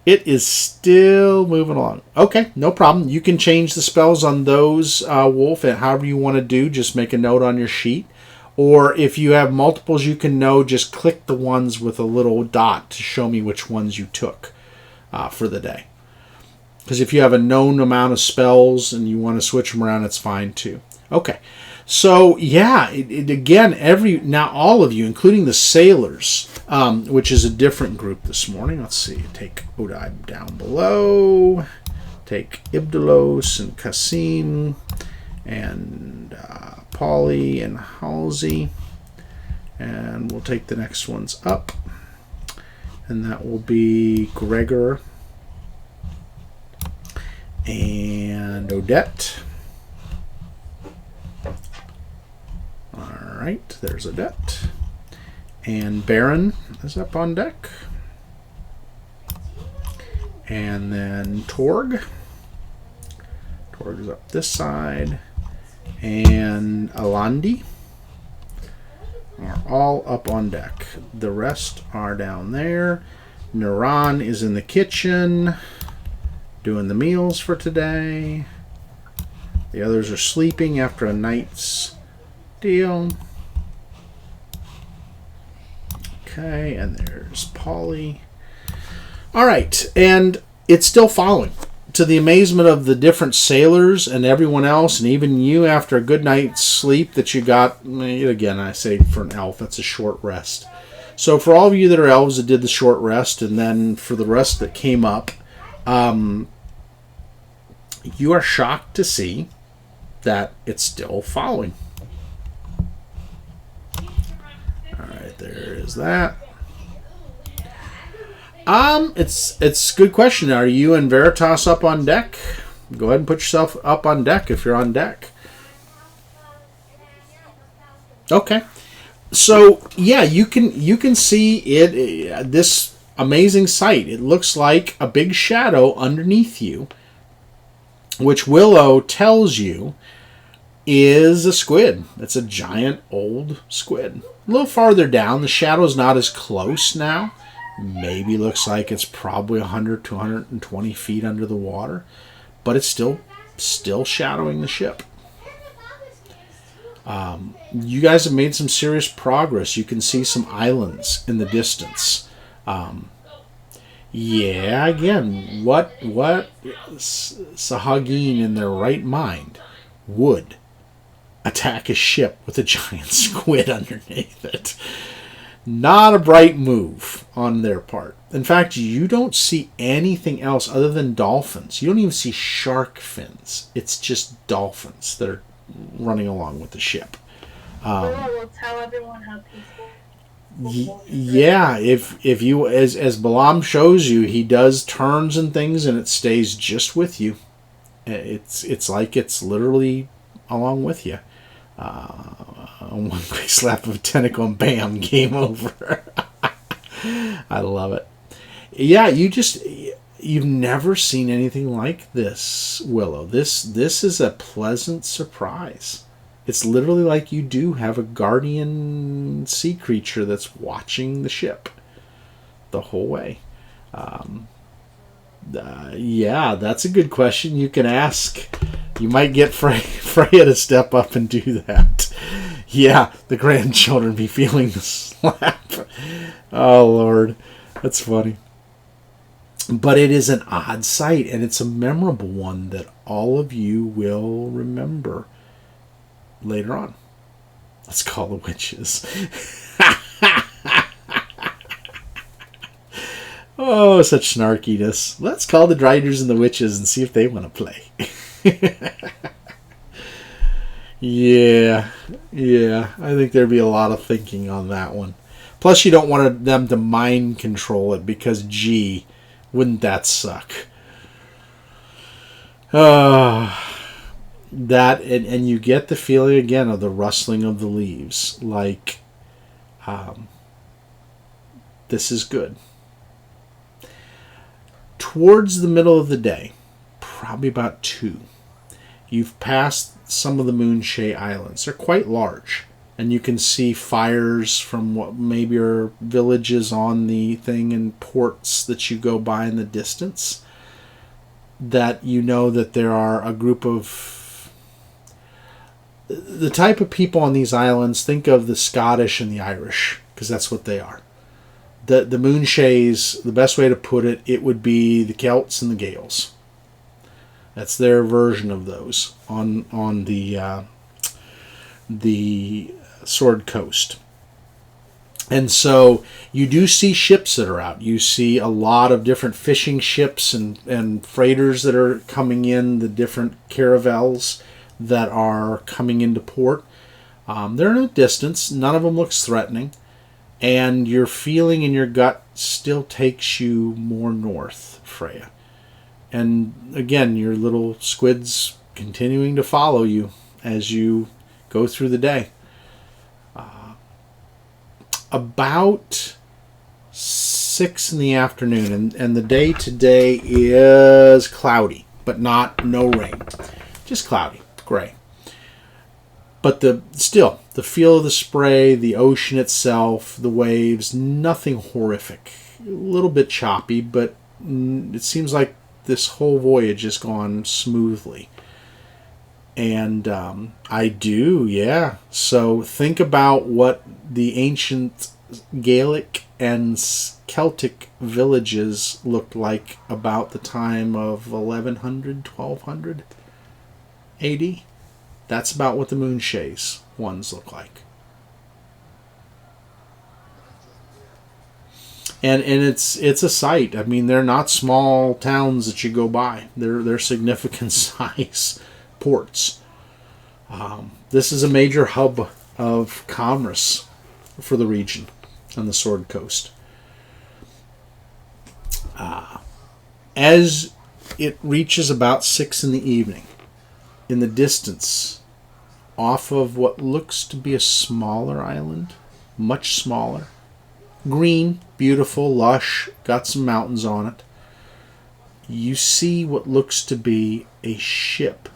It is still moving along. Okay, no problem. You can change the spells on those, Wolf, and however you want to do. Just make a note on your sheet. Or if you have multiples you can know, just click the ones with a little dot to show me which ones you took for the day. Because if you have a known amount of spells and you want to switch them around, it's fine too. Okay. So, yeah, again, now all of you, including the sailors, which is a different group this morning. Let's see. Take Odai down below. Take Ibdalos and Kasim and Polly and Halsey. And we'll take the next ones up. And that will be Gregor and Odette. Alright, there's Odette. And Baron is up on deck. And then Torg. Torg is up this side. And Alandi are all up on deck. The rest are down there. Naran is in the kitchen doing the meals for today. The others are sleeping after a night's deal. Okay, and there's Polly. All right, and it's still following. To the amazement of the different sailors and everyone else, and even you after a good night's sleep that you got, again, I say for an elf, that's a short rest. So for all of you that are elves that did the short rest, and then for the rest that came up, you are shocked to see that it's still following. All right, there is that. It's a good question. Are you and Veritas up on deck? Go ahead and put yourself up on deck if you're on deck. Okay. So yeah, you can see it. This amazing sight. It looks like a big shadow underneath you, which Willow tells you is a squid. It's a giant old squid. A little farther down, the shadow's not as close now. Maybe looks like it's probably 100 to 120 feet under the water, but it's still shadowing the ship. You guys have made some serious progress. You can see some islands in the distance. Yeah, again, what Sahagin in their right mind would attack a ship with a giant squid underneath it? Not a bright move on their part. In fact, you don't see anything else other than dolphins. You don't even see shark fins. It's just dolphins that are running along with the ship. We'll tell everyone how peaceful. Yeah, if you, as Balam shows you, he does turns and things, and it stays just with you. It's like it's literally along with you. One quick slap of a tentacle and bam, game over. I love it. Yeah, you've never seen anything like this, Willow. This is a pleasant surprise. It's literally like you do have a guardian sea creature that's watching the ship the whole way. Yeah, that's a good question you can ask. You might get Freya to step up and do that. Yeah, the grandchildren be feeling the slap. Oh, Lord. That's funny. But it is an odd sight, and it's a memorable one that all of you will remember later on. Let's call the witches. Oh, such snarkiness. Let's call the driders and the witches and see if they want to play. Yeah. I think there'd be a lot of thinking on that one. Plus, you don't want them to mind control it because, gee, wouldn't that suck? That, and you get the feeling again of the rustling of the leaves. Like, this is good. Towards the middle of the day, probably about 2, you've passed some of the Moonshae Islands. They're quite large, and you can see fires from what maybe are villages on the thing and ports that you go by in the distance. That you know that there are a group of the type of people on these islands. Think of the Scottish and the Irish, because that's what they are. The Moonshaes, the best way to put it, it would be the Celts and the Gaels. That's their version of those on the Sword Coast. And so you do see ships that are out. You see a lot of different fishing ships and freighters that are coming in, the different caravels that are coming into port. They're in a distance. None of them looks threatening. And your feeling in your gut still takes you more north, Freya. And again, your little squids continuing to follow you as you go through the day. About 6 in the afternoon, and the day today is cloudy, but no rain. Just cloudy, gray. But the feel of the spray, the ocean itself, the waves, nothing horrific. A little bit choppy, but it seems like this whole voyage has gone smoothly. And I do, yeah. So think about what the ancient Gaelic and Celtic villages looked like about the time of 1100, 1200 AD. That's about what the Moonshaes ones look like. And it's a sight. I mean, they're not small towns that you go by. They're significant size ports. This is a major hub of commerce for the region on the Sword Coast. As it reaches about 6 in the evening, in the distance, off of what looks to be a smaller island, much smaller, green, beautiful, lush, got some mountains on it, you see what looks to be a ship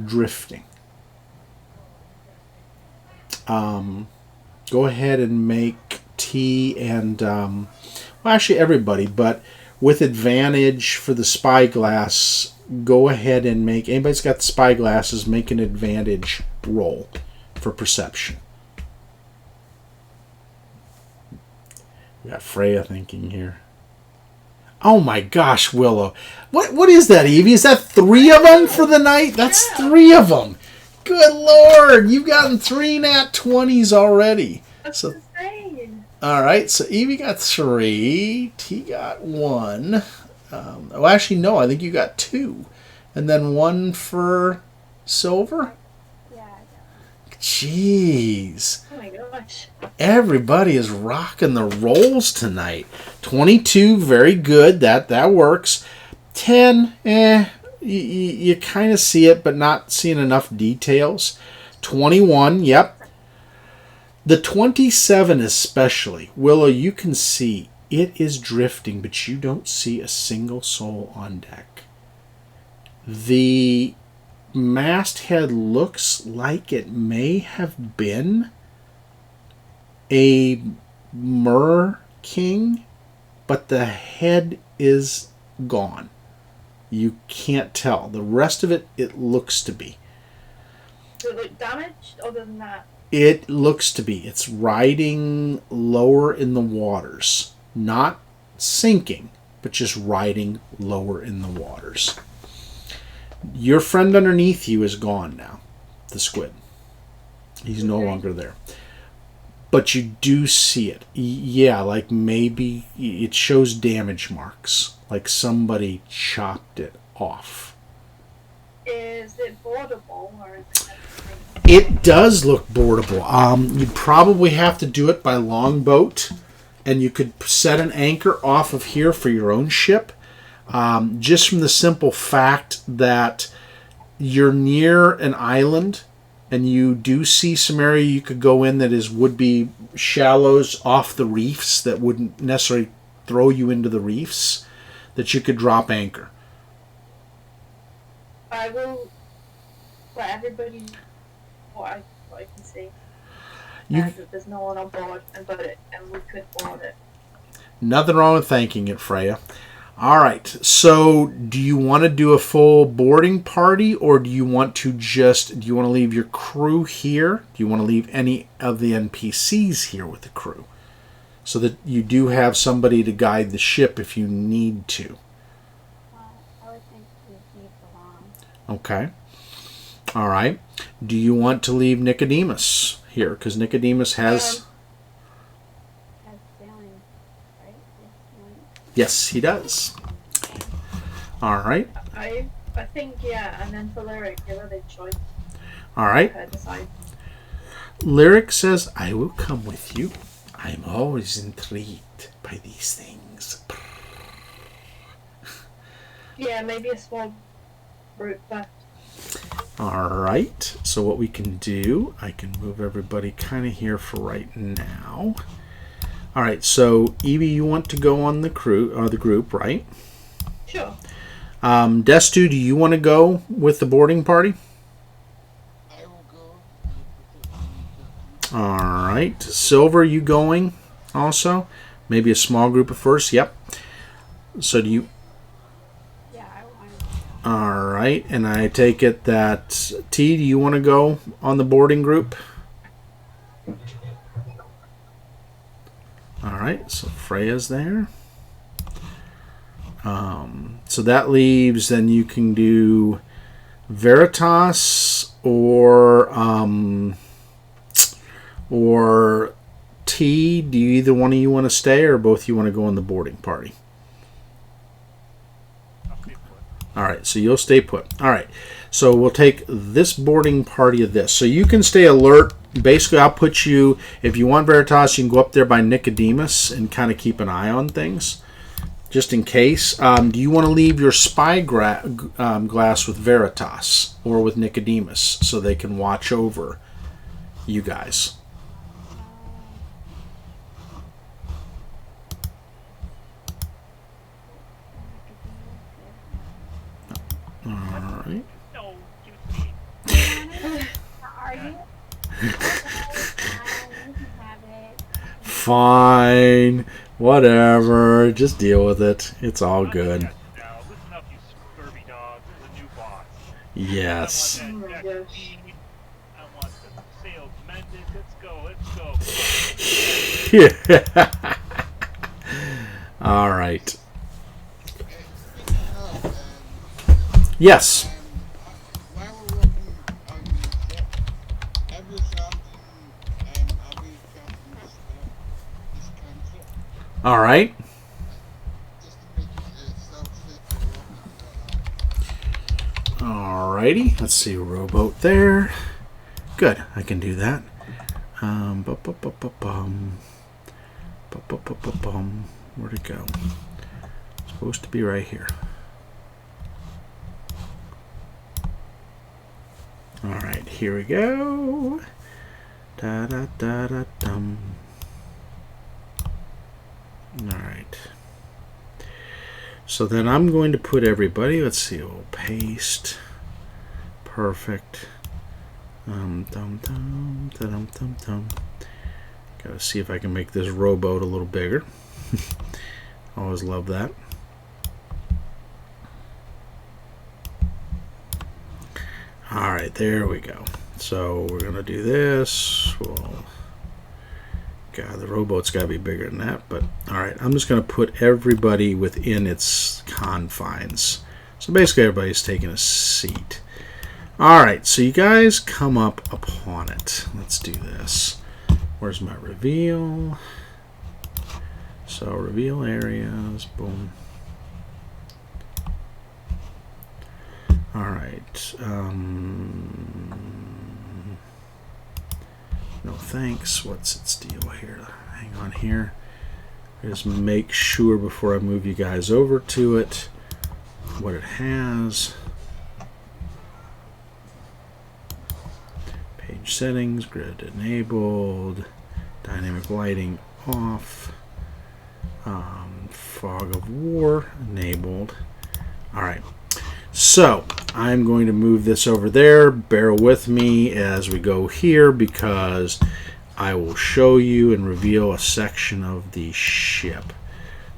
drifting. Go ahead and make T and, well, actually everybody, but with advantage for the spyglass, go ahead and make, anybody's got the spyglasses, make an advantage roll for perception. We got Freya thinking here. Oh my gosh, Willow. What is that, Evie? Is that 3 of them for the night? That's 3 of them. Good Lord, you've gotten 3 nat 20s already. That's So, insane. all right, so Evie got 3, T got 1. Oh, actually, no, I think you got 2. And then 1 for Silver? Yeah, I got Jeez. Oh my gosh. Everybody is rocking the rolls tonight. 22, very good. That works. 10, you kind of see it, but not seeing enough details. 21, yep. The 27 especially. Willow, you can see it is drifting, but you don't see a single soul on deck. The masthead looks like it may have been a Mer King, but the head is gone. You can't tell. The rest of it looks to be. Does it look damaged other than that? It looks to be. It's riding lower in the waters. Not sinking, but just riding lower in the waters. Your friend underneath you is gone now. The squid. He's no longer there. But you do see it. Yeah, like maybe it shows damage marks. Like somebody chopped it off. Is it boardable or is it It does look boardable. You'd probably have to do it by longboat. And you could set an anchor off of here for your own ship. Just from the simple fact that you're near an island and you do see some area you could go in that would be shallows off the reefs that wouldn't necessarily throw you into the reefs, that you could drop anchor. I will let everybody know what I can see. That there's no one on board and we could board it. Nothing wrong with thanking it, Freya. All right, so do you want to do a full boarding party, or do you want to leave your crew here? Do you want to leave any of the NPCs here with the crew? So that you do have somebody to guide the ship if you need to. I would think we'd leave the long. Okay. All right. Do you want to leave Nicodemus here? Because Nicodemus has... Has sailing, right? Yes, he does. All right. I think, yeah, and then for Lyric, give her the choice. All right. Decide. Lyric says, I will come with you. I'm always intrigued by these things. Yeah, maybe a small group, but All right. So what we can do, I can move everybody kind of here for right now. All right. So Evie, you want to go on the crew or the group, right? sure. Destu, do you want to go with the boarding party? I will go. All right. Silver, you going also? Maybe a small group at first? Yep. So do you... Yeah, I want All right. And I take it that... T, do you want to go on the boarding group? All right, so Freya's there. So that leaves, then you can do Veritas or T. Do either one of you want to stay, or both you want to go on the boarding party? I'll stay put. All right, so you'll stay put. All right, so we'll take this boarding party of this. So you can stay alert. Basically, I'll put you, if you want Veritas, you can go up there by Nicodemus and kind of keep an eye on things, just in case. Do you want to leave your spy glass with Veritas or with Nicodemus so they can watch over you guys? All right. No, give it to me. Are you? You can have it. Fine. Whatever. Just deal with it. It's all good. Now, listen up, you scurvy dogs. There's a new boss. Yes. I Oh want my that gosh. deck cleaned. I want the sails mended. Let's go. All right. Speaking of, Yes. while we're working on the ship, every so often, I'll be talking this concept All right. just to make itself fit for working. Alrighty. Let's see. Rowboat there. Good. I can do that. Where'd it go? It's supposed to be right here. All right, here we go. Da da da da dum. All right. So then I'm going to put everybody. Let's see. We'll paste. Perfect. Dum dum dum dum dum. Gotta see if I can make this rowboat a little bigger. Always love that. All right, there we go. So we're gonna do this. Well, God, the rowboat's gotta be bigger than that. But all right, I'm just gonna put everybody within its confines. So basically, everybody's taking a seat. All right, so you guys come up upon it. Let's do this. Where's my reveal? So reveal areas. Boom. All right. No thanks. What's its deal here? Hang on here. Just make sure before I move you guys over to it what it has. Page settings, grid enabled, dynamic lighting off, fog of war enabled. All right. So I'm going to move this over there. Bear with me as we go here because I will show you and reveal a section of the ship.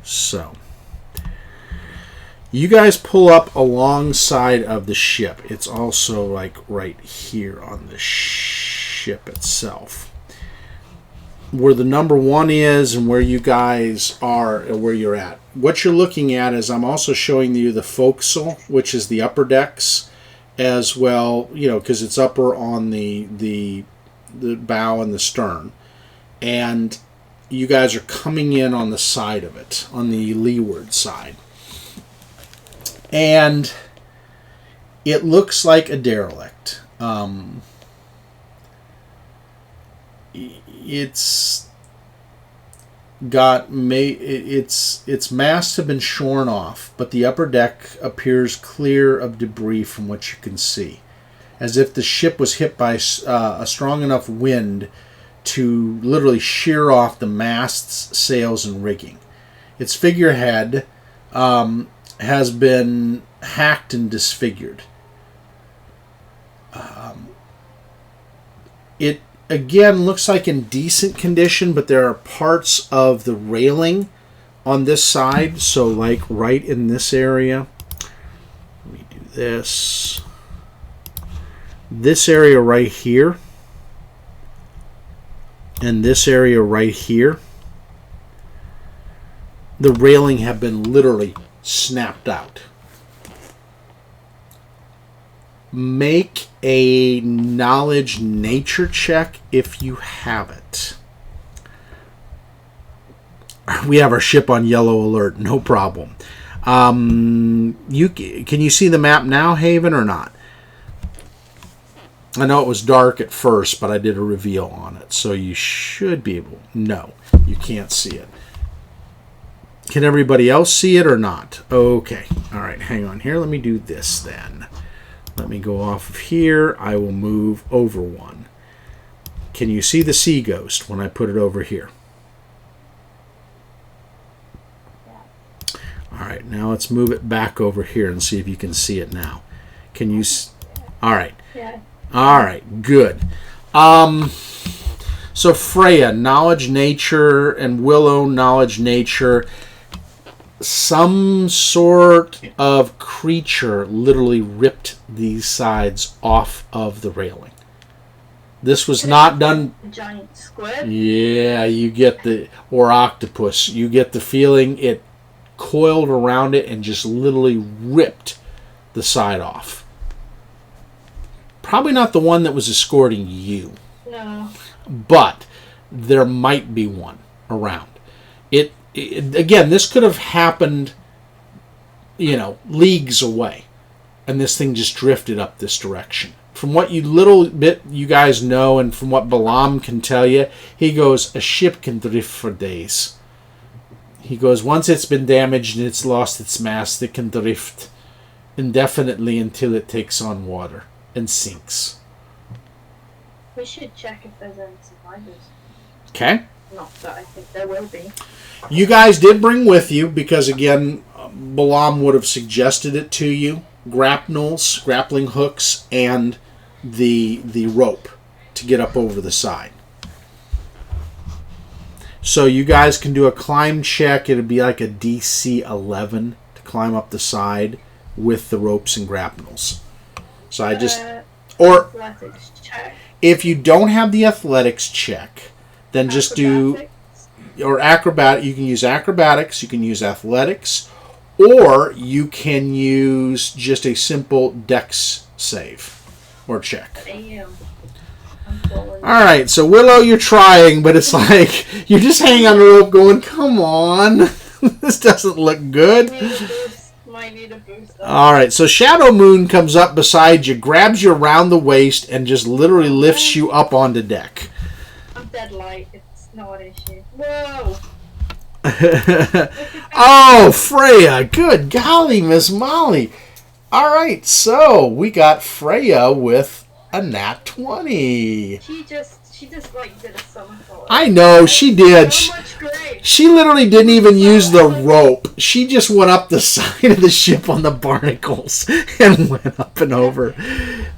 So you guys pull up alongside of the ship. It's also like right here on the ship itself. Where the number one is and where you guys are and where you're at. What you're looking at is I'm also showing you the forecastle, which is the upper decks as well, you know, because it's upper on the bow and the stern. And you guys are coming in on the side of it, on the leeward side. And it looks like a derelict. It's got its masts have been shorn off, but the upper deck appears clear of debris from what you can see, as if the ship was hit by a strong enough wind to literally shear off the masts, sails, and rigging. Its figurehead has been hacked and disfigured. It again looks like in decent condition, but there are parts of the railing on this side, so like right in this area. Let me do this. This area right here and this area right here the railing have been literally snapped out. Make a knowledge nature check if you have it. We have our ship on yellow alert, no problem. Can you see the map now, Haven, or not? I know it was dark at first, but I did a reveal on it, so you should be able. No, you can't see it. Can everybody else see it or not? Okay. All right, hang on here. Let me do this then. Let me go off of here. I will move over one. Can you see the sea ghost when I put it over here? All right, now let's move it back over here and see if you can see it now. Can you? All right. Yeah. All right, good. So Freya, knowledge nature, and Willow, knowledge nature. Some sort of creature literally ripped these sides off of the railing. This was not done. A giant squid. Yeah, you get or octopus. You get the feeling it coiled around it and just literally ripped the side off. Probably not the one that was escorting you. No. But there might be one around. It again, this could have happened, leagues away. And this thing just drifted up this direction. From what you guys know, and from what Balaam can tell you, he goes, a ship can drift for days. He goes, once it's been damaged and it's lost its mast, it can drift indefinitely until it takes on water and sinks. We should check if there's any survivors. Okay. Not that I think there will be. You guys did bring with you, because again, Balaam would have suggested it to you, grapnels, grappling hooks, and the rope to get up over the side. So you guys can do a climb check. It'd be like a DC 11 to climb up the side with the ropes and grapnels. So I just... Or Athletics check. if you don't have the athletics check, then just do... Or acrobat. You can use acrobatics, you can use athletics, or you can use just a simple dex save or check. Damn. Alright, so Willow, you're trying, but it's like, you're just hanging on the rope going, come on, this doesn't look good. Might need a boost. Alright, so Shadow Moon comes up beside you, grabs you around the waist, and just literally lifts you up onto deck. I'm dead light, it's not an issue. Whoa! Oh, Freya, good golly, Miss Molly. Alright, so we got Freya with a nat 20. She just like did a somersault. I know, she did. So much great. She literally didn't even use the rope. She just went up the side of the ship on the barnacles and went up and over.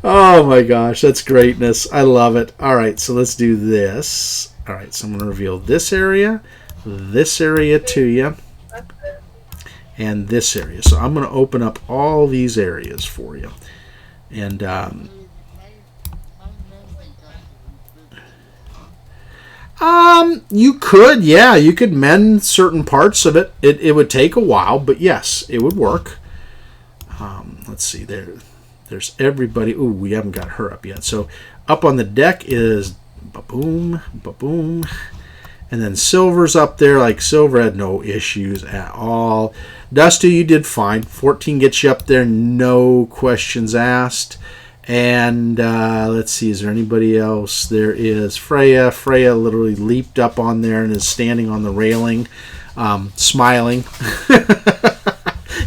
Oh my gosh, that's greatness. I love it. All right, so let's do this. All right, so I'm going to reveal this area to you, and this area. So I'm going to open up all these areas for you. And you could, yeah, you could mend certain parts of it. It would take a while, but yes, it would work. Let's see, there's everybody. Ooh, we haven't got her up yet. So up on the deck is ba-boom, ba-boom. And then Silver's up there. Like, Silver had no issues at all. Dusty, you did fine. 14 gets you up there, no questions asked. And let's see, is there anybody else? There is Freya. Freya literally leaped up on there and is standing on the railing, smiling.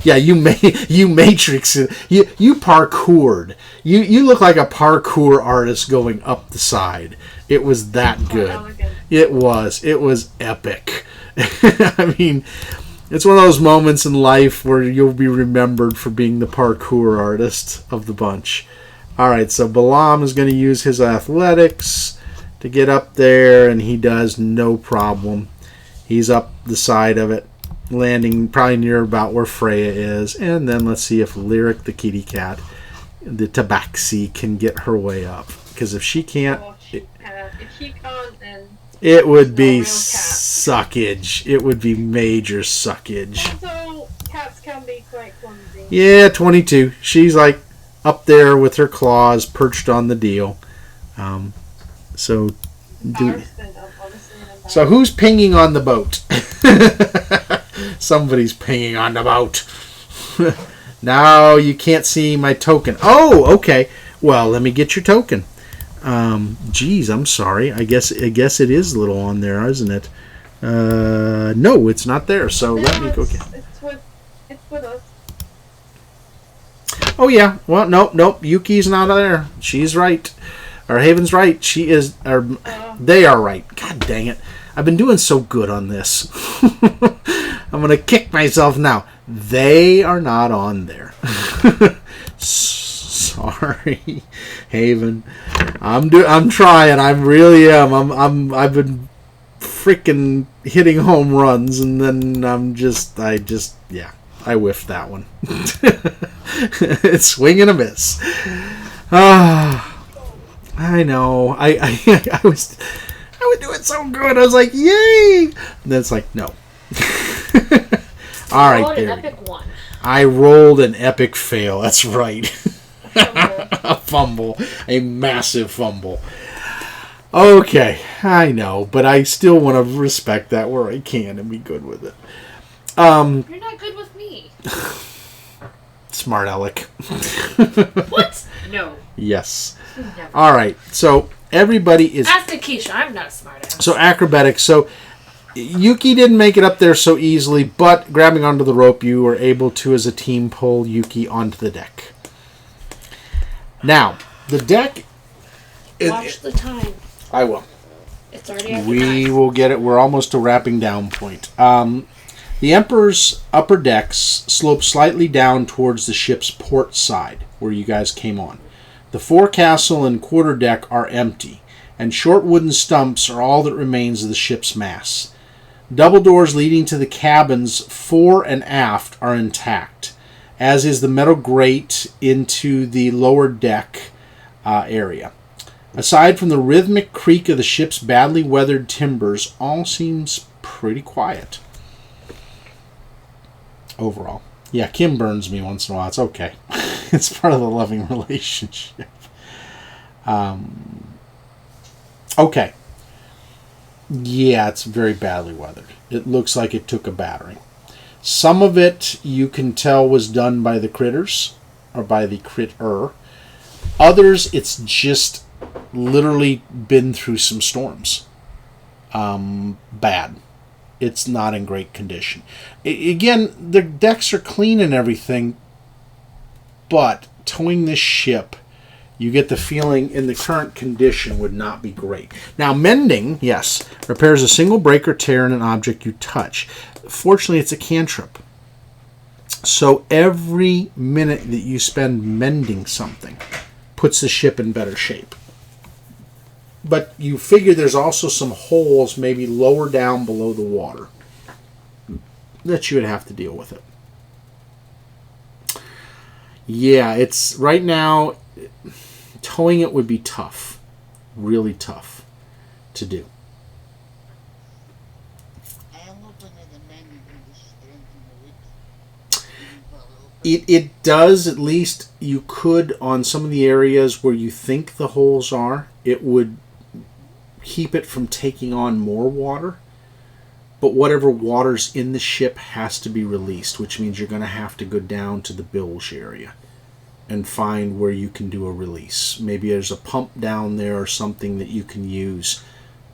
Yeah, you matrix it. You parkoured. You look like a parkour artist going up the side. It was that good. It was epic. I mean, it's one of those moments in life where you'll be remembered for being the parkour artist of the bunch. All right, so Balaam is going to use his athletics to get up there, and he does no problem. He's up the side of it, landing probably near about where Freya is. And then let's see if Lyric, the kitty cat, the tabaxi, can get her way up. Because if she can't... If she can't, then... It would be real cat. suckage. It would be major suckage. Also, cats can be quite clumsy. Yeah, 22. She's like up there with her claws perched on the deal. So who's pinging on the boat? Somebody's pinging on the boat. Now you can't see my token. Oh, okay. Well, let me get your token. Geez, I'm sorry. I guess it is little on there, isn't it? No, it's not there. So let me go get. It's with us. Oh yeah. Well, nope. Yuki's not there. She's right. Or Haven's right. She is. Or they are right. God dang it! I've been doing so good on this. I'm gonna kick myself now. They are not on there. Sorry, Haven. I'm trying. I really am. I've been freaking hitting home runs, and then I whiffed that one. It's swing and a miss. I know. I was doing so good. I was like, yay! And then it's like, no. All right, there. An epic one. I rolled an epic fail. That's right. A fumble. A massive fumble. Okay, I know, but I still want to respect that where I can and be good with it. You're not good with me. Smart aleck. What? No. Yes. Never. All right, so everybody is... Ask Keisha. I'm not a smart ass. So acrobatics. So Yuki didn't make it up there so easily, but grabbing onto the rope, you were able to, as a team, pull Yuki onto the deck. Now, the deck... Watch the time. I will. It's already after We time. will get it. We're almost to wrapping down point. The Emperor's upper decks slope slightly down towards the ship's port side, where you guys came on. The forecastle and quarterdeck are empty, and short wooden stumps are all that remains of the ship's mass. Double doors leading to the cabins fore and aft are intact, as is the metal grate into the lower deck area. Aside from the rhythmic creak of the ship's badly weathered timbers, all seems pretty quiet. Overall. Yeah, Kim burns me once in a while. It's okay. It's part of the loving relationship. Okay. Yeah, it's very badly weathered. It looks like it took a battering. Some of it you can tell was done by the critters, or by the critter. Others, it's just literally been through some storms. Bad. It's not in great condition. Again, the decks are clean and everything, but towing this ship, you get the feeling in the current condition would not be great. Now, mending, yes, repairs a single break or tear in an object you touch. Fortunately, it's a cantrip. So every minute that you spend mending something puts the ship in better shape. But you figure there's also some holes maybe lower down below the water that you would have to deal with it. Yeah, it's right now, towing it would be tough. Really tough to do. I am hoping that the mending can just strengthen the week. It does, at least you could, on some of the areas where you think the holes are, it would keep it from taking on more water, but whatever water's in the ship has to be released, which means you're going to have to go down to the bilge area and find where you can do a release. Maybe there's a pump down there or something that you can use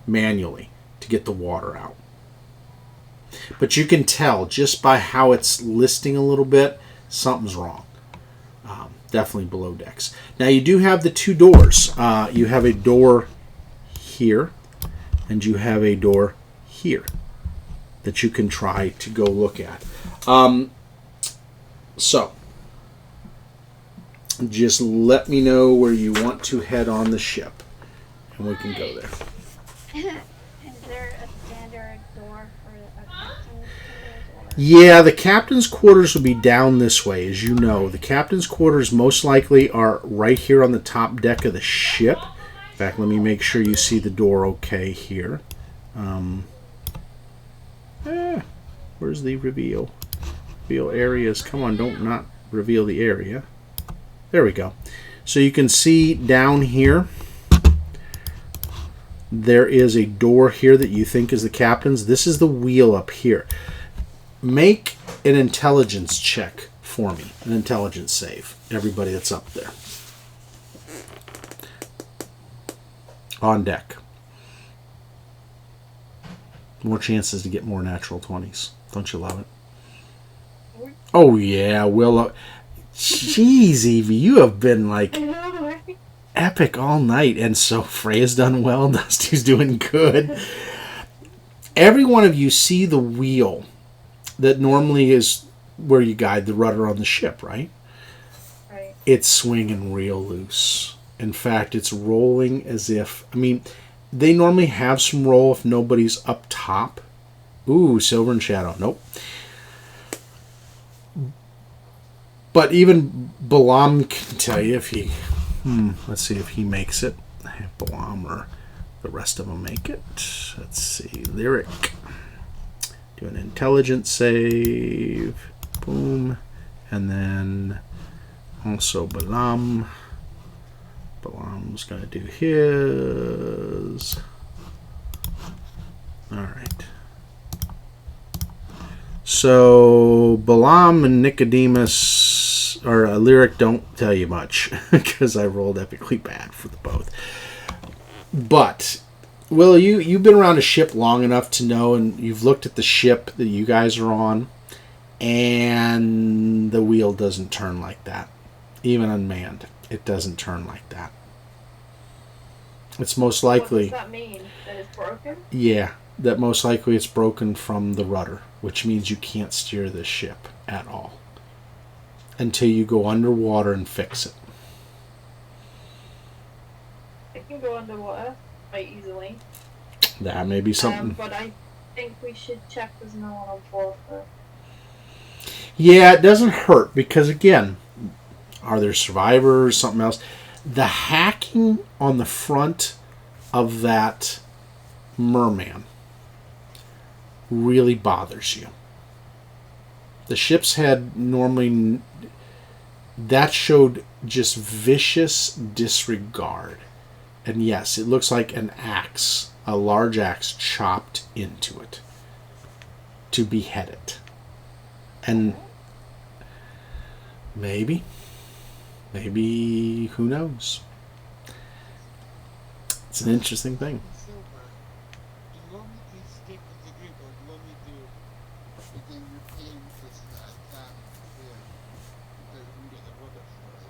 manually to get the water out. But you can tell just by how it's listing a little bit, something's wrong. Definitely below decks. Now you do have the two doors. You have a door here, and you have a door here that you can try to go look at. So, just let me know where you want to head on the ship, and we can go there. Is there a standard door for a captain's quarters? Yeah, the captain's quarters will be down this way, as you know. The captain's quarters most likely are right here on the top deck of the ship. In fact, let me make sure you see the door okay here. Where's the reveal? Reveal areas. Come on, don't not reveal the area. There we go. So you can see down here, there is a door here that you think is the captain's. This is the wheel up here. Make an intelligence check for me. An intelligence save. Everybody that's up there. On deck. More chances to get more natural 20s. Don't you love it? Oh, yeah. Will. Jeez, Evie, you have been like epic all night. And so Freya's done well. Dusty's doing good. Every one of you see the wheel that normally is where you guide the rudder on the ship, right? Right. It's swinging real loose. In fact, it's rolling as if... I mean, they normally have some roll if nobody's up top. Ooh, Silver and Shadow. Nope. But even Balaam can tell you if he... let's see if he makes it. Balaam or the rest of them make it. Let's see. Lyric. Do an intelligence save. Boom. And then also Balaam. Balaam's going to do his. All right. So Balaam and Nicodemus or Lyric don't tell you much because I rolled epically bad for the both. But Will, you've been around a ship long enough to know, and you've looked at the ship that you guys are on, and the wheel doesn't turn like that. Even unmanned, it doesn't turn like that. It's most likely... What does that mean? That it's broken? Yeah, that most likely it's broken from the rudder, which means you can't steer this ship at all until you go underwater and fix it. It can go underwater quite easily. That may be something. But I think we should check there's no one on board first. Yeah, it doesn't hurt because, again, are there survivors, something else? The hacking on the front of that merman really bothers you. The ship's head normally, that showed just vicious disregard. And yes, it looks like an axe, a large axe chopped into it to behead it. And maybe, who knows? It's an interesting thing. Silver, do you want me to stick with the group, or do you want me to begin repairing this that I can here, because we can get the rubber for it?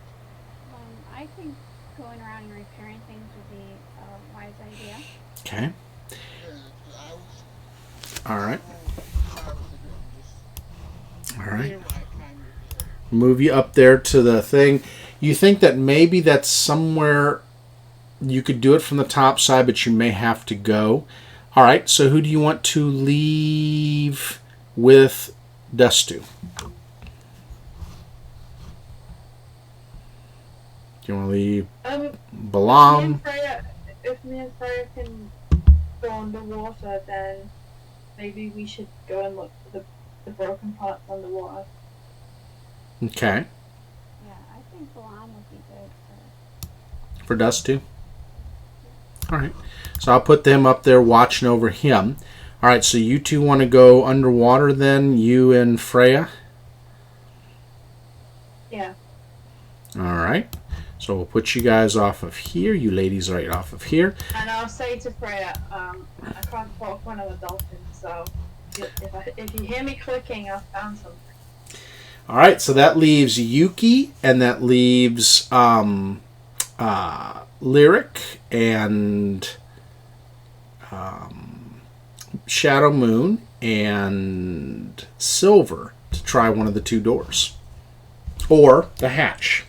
I think going around and repairing things would be a wise idea. Okay. Yeah, I was... All right. All right. Here what I can repair. Move you up there to the thing. You think that maybe that's somewhere you could do it from the top side, but you may have to go. All right, so who do you want to leave with Dustu? Do you want to leave Balaam? If me and Freya can go underwater, then maybe we should go and look for the broken parts underwater. Okay. Yeah, I think Balaam would be good For Dustu? All right. So I'll put them up there watching over him. All right, so you two want to go underwater then, you and Freya? Yeah. All right. So we'll put you guys off of here. You ladies right off of here. And I'll say to Freya, I can't talk when I'm a dolphin, so if you hear me clicking, I've found something. All right, so that leaves Yuki, and that leaves Lyric and Shadow Moon and Silver to try one of the two doors. Or the hatch.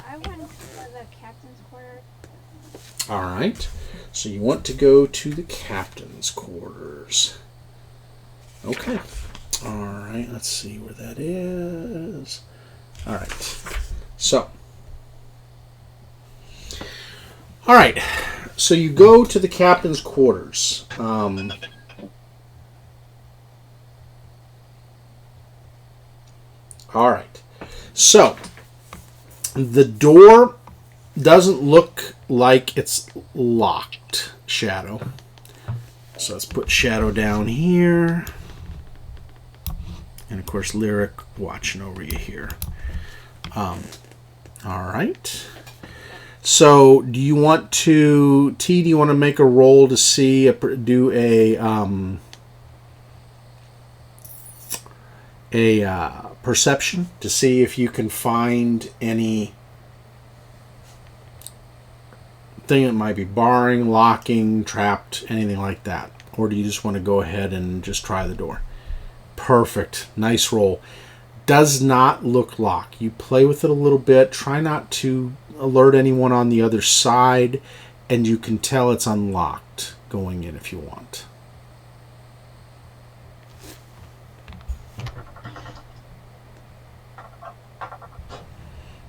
I went to the captain's quarters. All right, so you want to go to the captain's quarters. Okay. All right, let's see where that is. All right. So. All right. So you go to the captain's quarters. All right. So the door doesn't look like it's locked, Shadow. So let's put Shadow down here. And of course, Lyric watching over you here. All right. So, do you want to, T? Do you want to make a roll to see, do a perception to see if you can find any thing that might be barring, locking, trapped, anything like that, or do you just want to go ahead and just try the door? Perfect, nice roll. Does not look locked. You play with it a little bit. Try not to alert anyone on the other side, and you can tell it's unlocked going in if you want.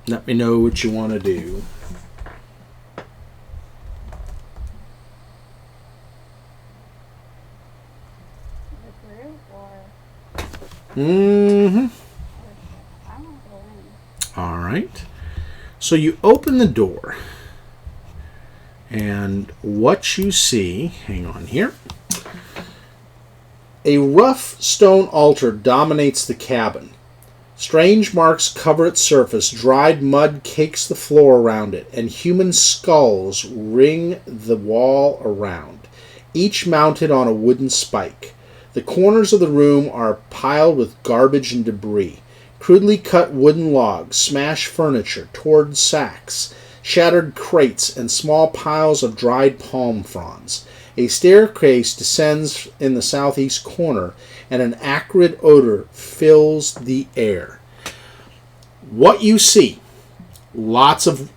Let me know what you want to do. Mm-hmm. All right. So you open the door, and what you see, hang on here, a rough stone altar dominates the cabin. Strange marks cover its surface, dried mud cakes the floor around it, and human skulls ring the wall around, each mounted on a wooden spike. The corners of the room are piled with garbage and debris. Crudely cut wooden logs, smashed furniture, torn sacks, shattered crates, and small piles of dried palm fronds. A staircase descends in the southeast corner, and an acrid odor fills the air. What you see, there's lots of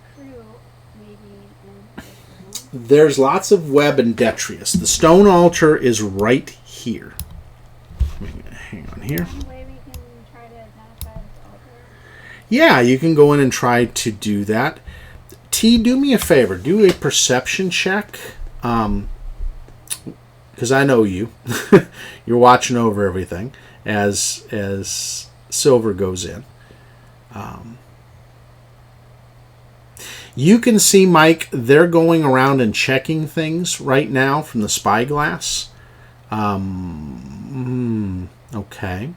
web and detritus. The stone altar is right here. Hang on here. Yeah, you can go in and try to do that. T, do me a favor. Do a perception check. Because I know you. You're watching over everything as Silver goes in. You can see, Mike, they're going around and checking things right now from the spyglass. Okay.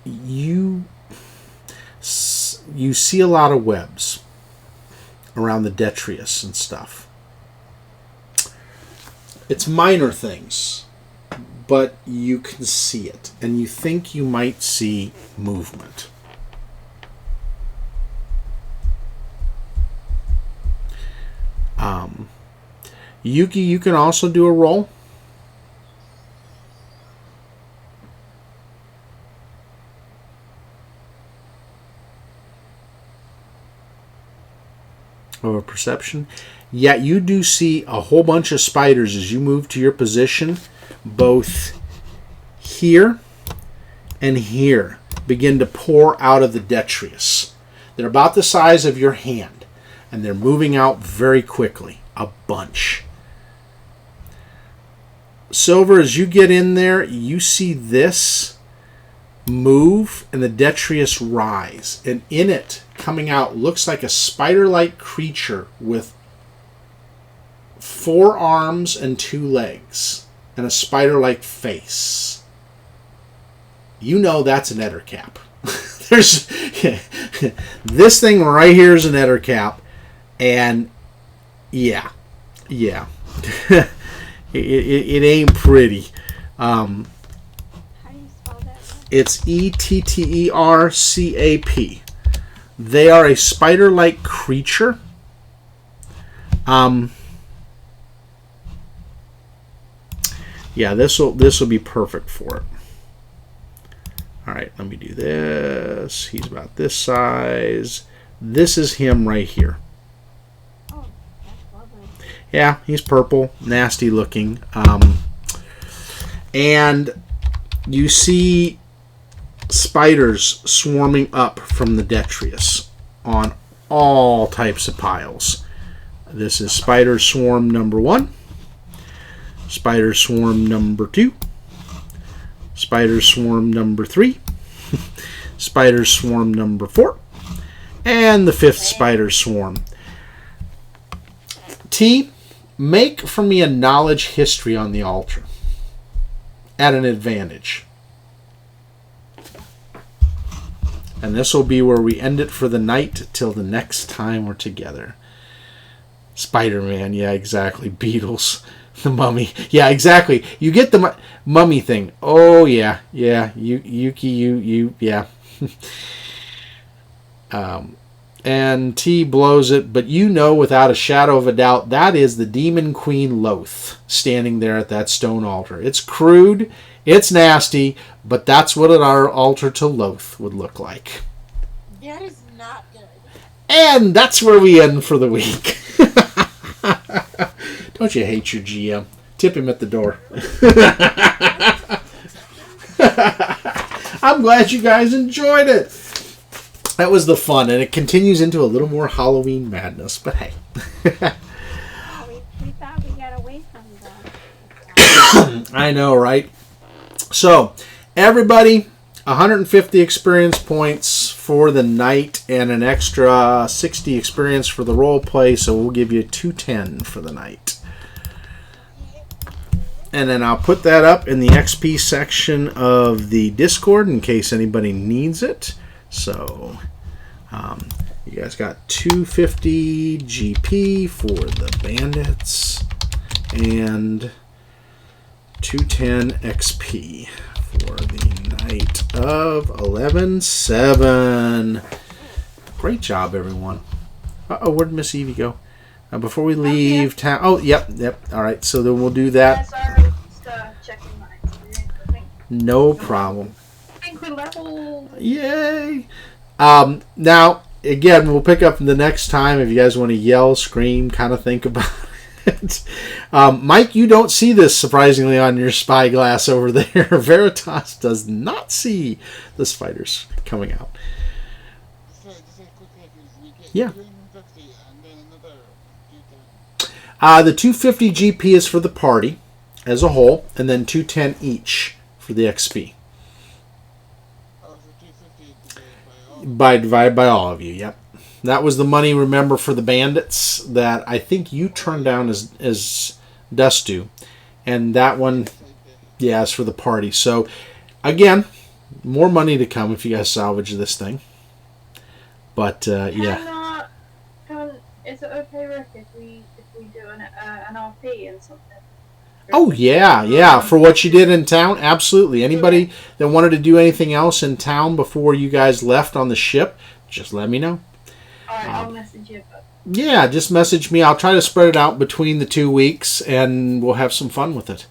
You see a lot of webs around the detritus and stuff. It's minor things, but you can see it, and you think you might see movement. Yuki, you can also do a roll. Of a perception. Yeah, you do see a whole bunch of spiders as you move to your position, both here and here, begin to pour out of the detritus. They're about the size of your hand, and they're moving out very quickly. A bunch. Silver, as you get in there, you see this move and the detritus rise, and in it, coming out, looks like a spider-like creature with 4 arms and 2 legs and a spider-like face. You know that's an ettercap. There's this thing right here is an ettercap, and yeah. It ain't pretty. How do you spell that? It's Ettercap. They are a spider-like creature. Yeah, this will be perfect for it. All right, let me do this. He's about this size. This is him right here. Oh, that's lovely. Yeah, he's purple, nasty looking. And you see spiders swarming up from the detritus on all types of piles. This is Spider Swarm number 1, Spider Swarm number 2, Spider Swarm number 3, Spider Swarm number 4, and the 5th Spider Swarm. T, make for me a knowledge history on the altar at an advantage. And this will be where we end it for the night till the next time we're together. Spider-Man, yeah, exactly. Beatles, the Mummy, yeah, exactly. You get the Mummy thing. Oh yeah, Yuki, yeah. And T blows it, but you know without a shadow of a doubt that is the Demon Queen Loth standing there at that stone altar. It's crude, it's nasty, but that's what our altar to Loth would look like. That is not good. And that's where we end for the week. Don't you hate your GM? Tip him at the door. I'm glad you guys enjoyed it. That was the fun, and it continues into a little more Halloween madness, but hey. We thought we got away from that. I know, right? So, everybody, 150 experience points for the night and an extra 60 experience for the role play, so we'll give you 210 for the night. And then I'll put that up in the XP section of the Discord in case anybody needs it. So, you guys got 250 GP for the bandits and 210 XP for the night of 11/7. Great job, everyone. Uh-oh, where'd Miss Evie go? Before we leave town... Oh, yep. All right, so then we'll do that. Sorry, just checking my experience, I think. No problem. I think we're level. Yay! Now, again, we'll pick up the next time. If you guys want to yell, scream, kind of think about it. Mike, you don't see this, surprisingly, on your spyglass over there. Veritas does not see the spiders coming out. Yeah. The 250 GP is for the party as a whole, and then 210 each for the XP. Divided by all of you, yep. That was the money, remember, for the bandits that I think you turned down as Dustu. And that one, yeah, is for the party. So, again, more money to come if you guys salvage this thing. But, yeah. Is it okay, Rick, if we do an RP and something? Oh, yeah. For what you did in town, absolutely. Anybody that wanted to do anything else in town before you guys left on the ship, just let me know. Alright, I'll message you. Yeah, just message me. I'll try to spread it out between the 2 weeks, and we'll have some fun with it.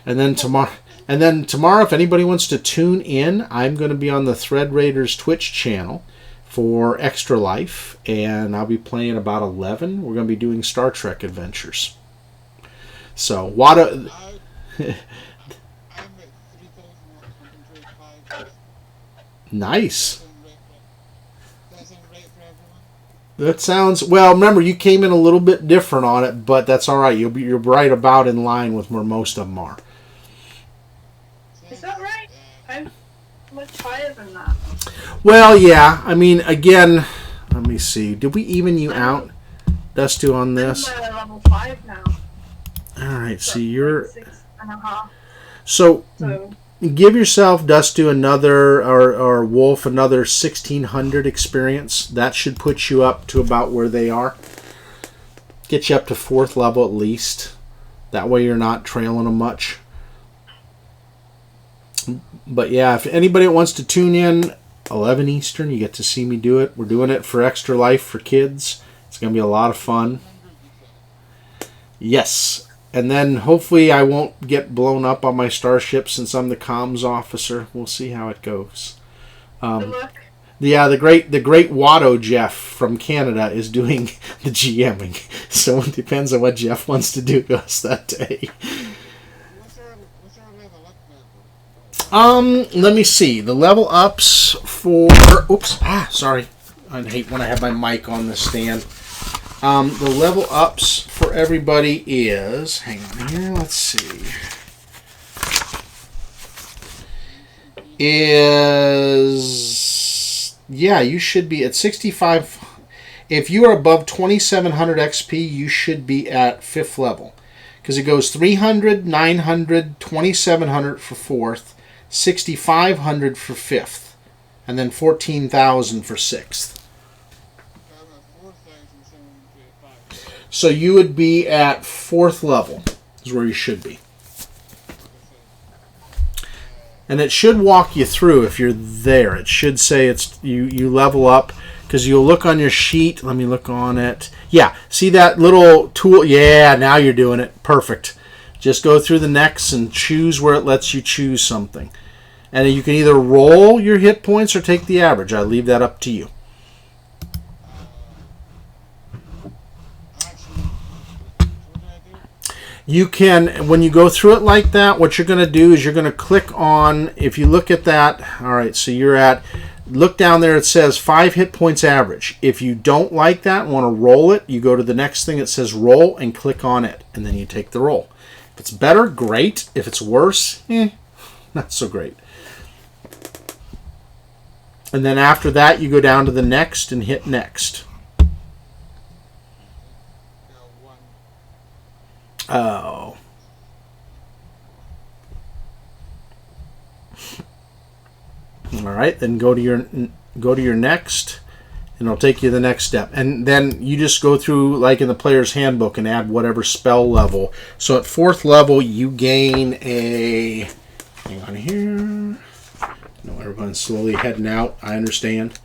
And then tomorrow, if anybody wants to tune in, I'm going to be on the Thread Raiders Twitch channel for Extra Life, and I'll be playing about 11. We're going to be doing Star Trek adventures. So, Wada... Nice. That sounds... Well, remember, you came in a little bit different on it, but that's all right. You're right about in line with where most of them are. Is that right? I'm much higher than that. Well, yeah. I mean, again, let me see. Did we even you out, Dusty, on this? I'm level 5 now. All right, so you're... 6.5. So, give yourself, Dusty, another, or Wolf, another 1,600 experience. That should put you up to about where they are. Get you up to 4th level at least. That way you're not trailing them much. But yeah, if anybody wants to tune in, 11 Eastern, you get to see me do it. We're doing it for Extra Life for kids. It's going to be a lot of fun. Yes. And then hopefully I won't get blown up on my starship since I'm the comms officer. We'll see how it goes. Good luck. Yeah, the great Watto Jeff from Canada is doing the GMing. So it depends on what Jeff wants to do to us that day. Let me see. The level ups for... Oops. Sorry. I hate when I have my mic on the stand. The level ups for everybody is, hang on here, let's see, is, yeah, you should be at 65. If you are above 2700 XP, you should be at 5th level. Because it goes 300, 900, 2700 for 4th, 6500 for 5th, and then 14,000 for 6th. So you would be at 4th level, is where you should be. And it should walk you through if you're there. It should say it's you level up, because you'll look on your sheet. Let me look on it. Yeah, see that little tool? Yeah, now you're doing it. Perfect. Just go through the next and choose where it lets you choose something. And you can either roll your hit points or take the average. I leave that up to you. You can, when you go through it like that, what you're going to do is you're going to click on, if you look at that, all right, so you're at, look down there, it says 5 hit points average. If you don't like that and want to roll it, you go to the next thing that says roll and click on it, and then you take the roll. If it's better, great. If it's worse, not so great. And then after that, you go down to the next and hit next. Oh. All right, then go to your next, and it'll take you to the next step. And then you just go through, like in the player's handbook, and add whatever spell level. So at 4th level, you gain a, hang on here. No, everyone's slowly heading out. I understand.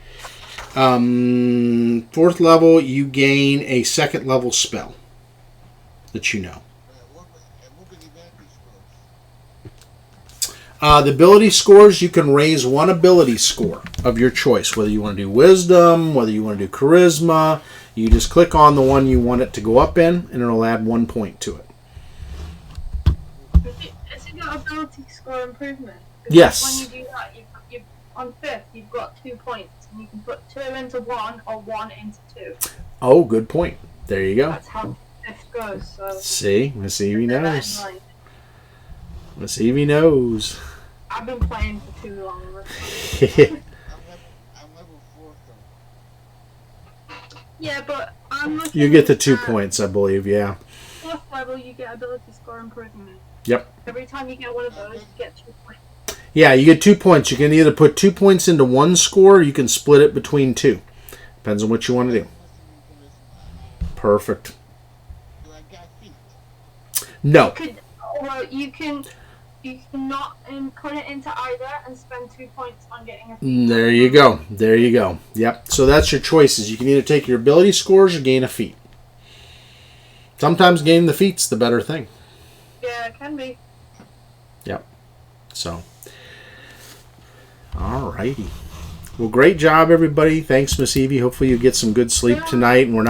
4th level, you gain a 2nd level spell that you know. The ability scores, you can raise one ability score of your choice, whether you want to do wisdom, whether you want to do charisma. You just click on the one you want it to go up in, and it'll add 1 point to it. Has it got ability score improvement? Yes. When you do that, you on 5th, you've got 2 points, and you can put 2 into 1 or 1 into 2. Oh, good point. There you go. That's how 5th goes. So see, Miss Evie knows. Miss Evie knows. I've been playing for too long. I'm level 4 though. Yeah, but I'm looking. You get the 2 points, I believe. Yeah. 4th level, you get ability score improvement. Yep. Every time you get one of those, you get 2 points. Yeah, you get 2 points. You can either put 2 points into one score, or you can split it between 2. Depends on what you want to do. Perfect. Do I get feet? No. You can not put it into either and spend 2 points on getting a feat. There you go. There you go. Yep. So that's your choices. You can either take your ability scores or gain a feat. Sometimes gaining the feat's the better thing. Yeah, it can be. Yep. So. Alrighty. Well, great job, everybody. Thanks, Miss Evie. Hopefully you get some good sleep tonight, and we're not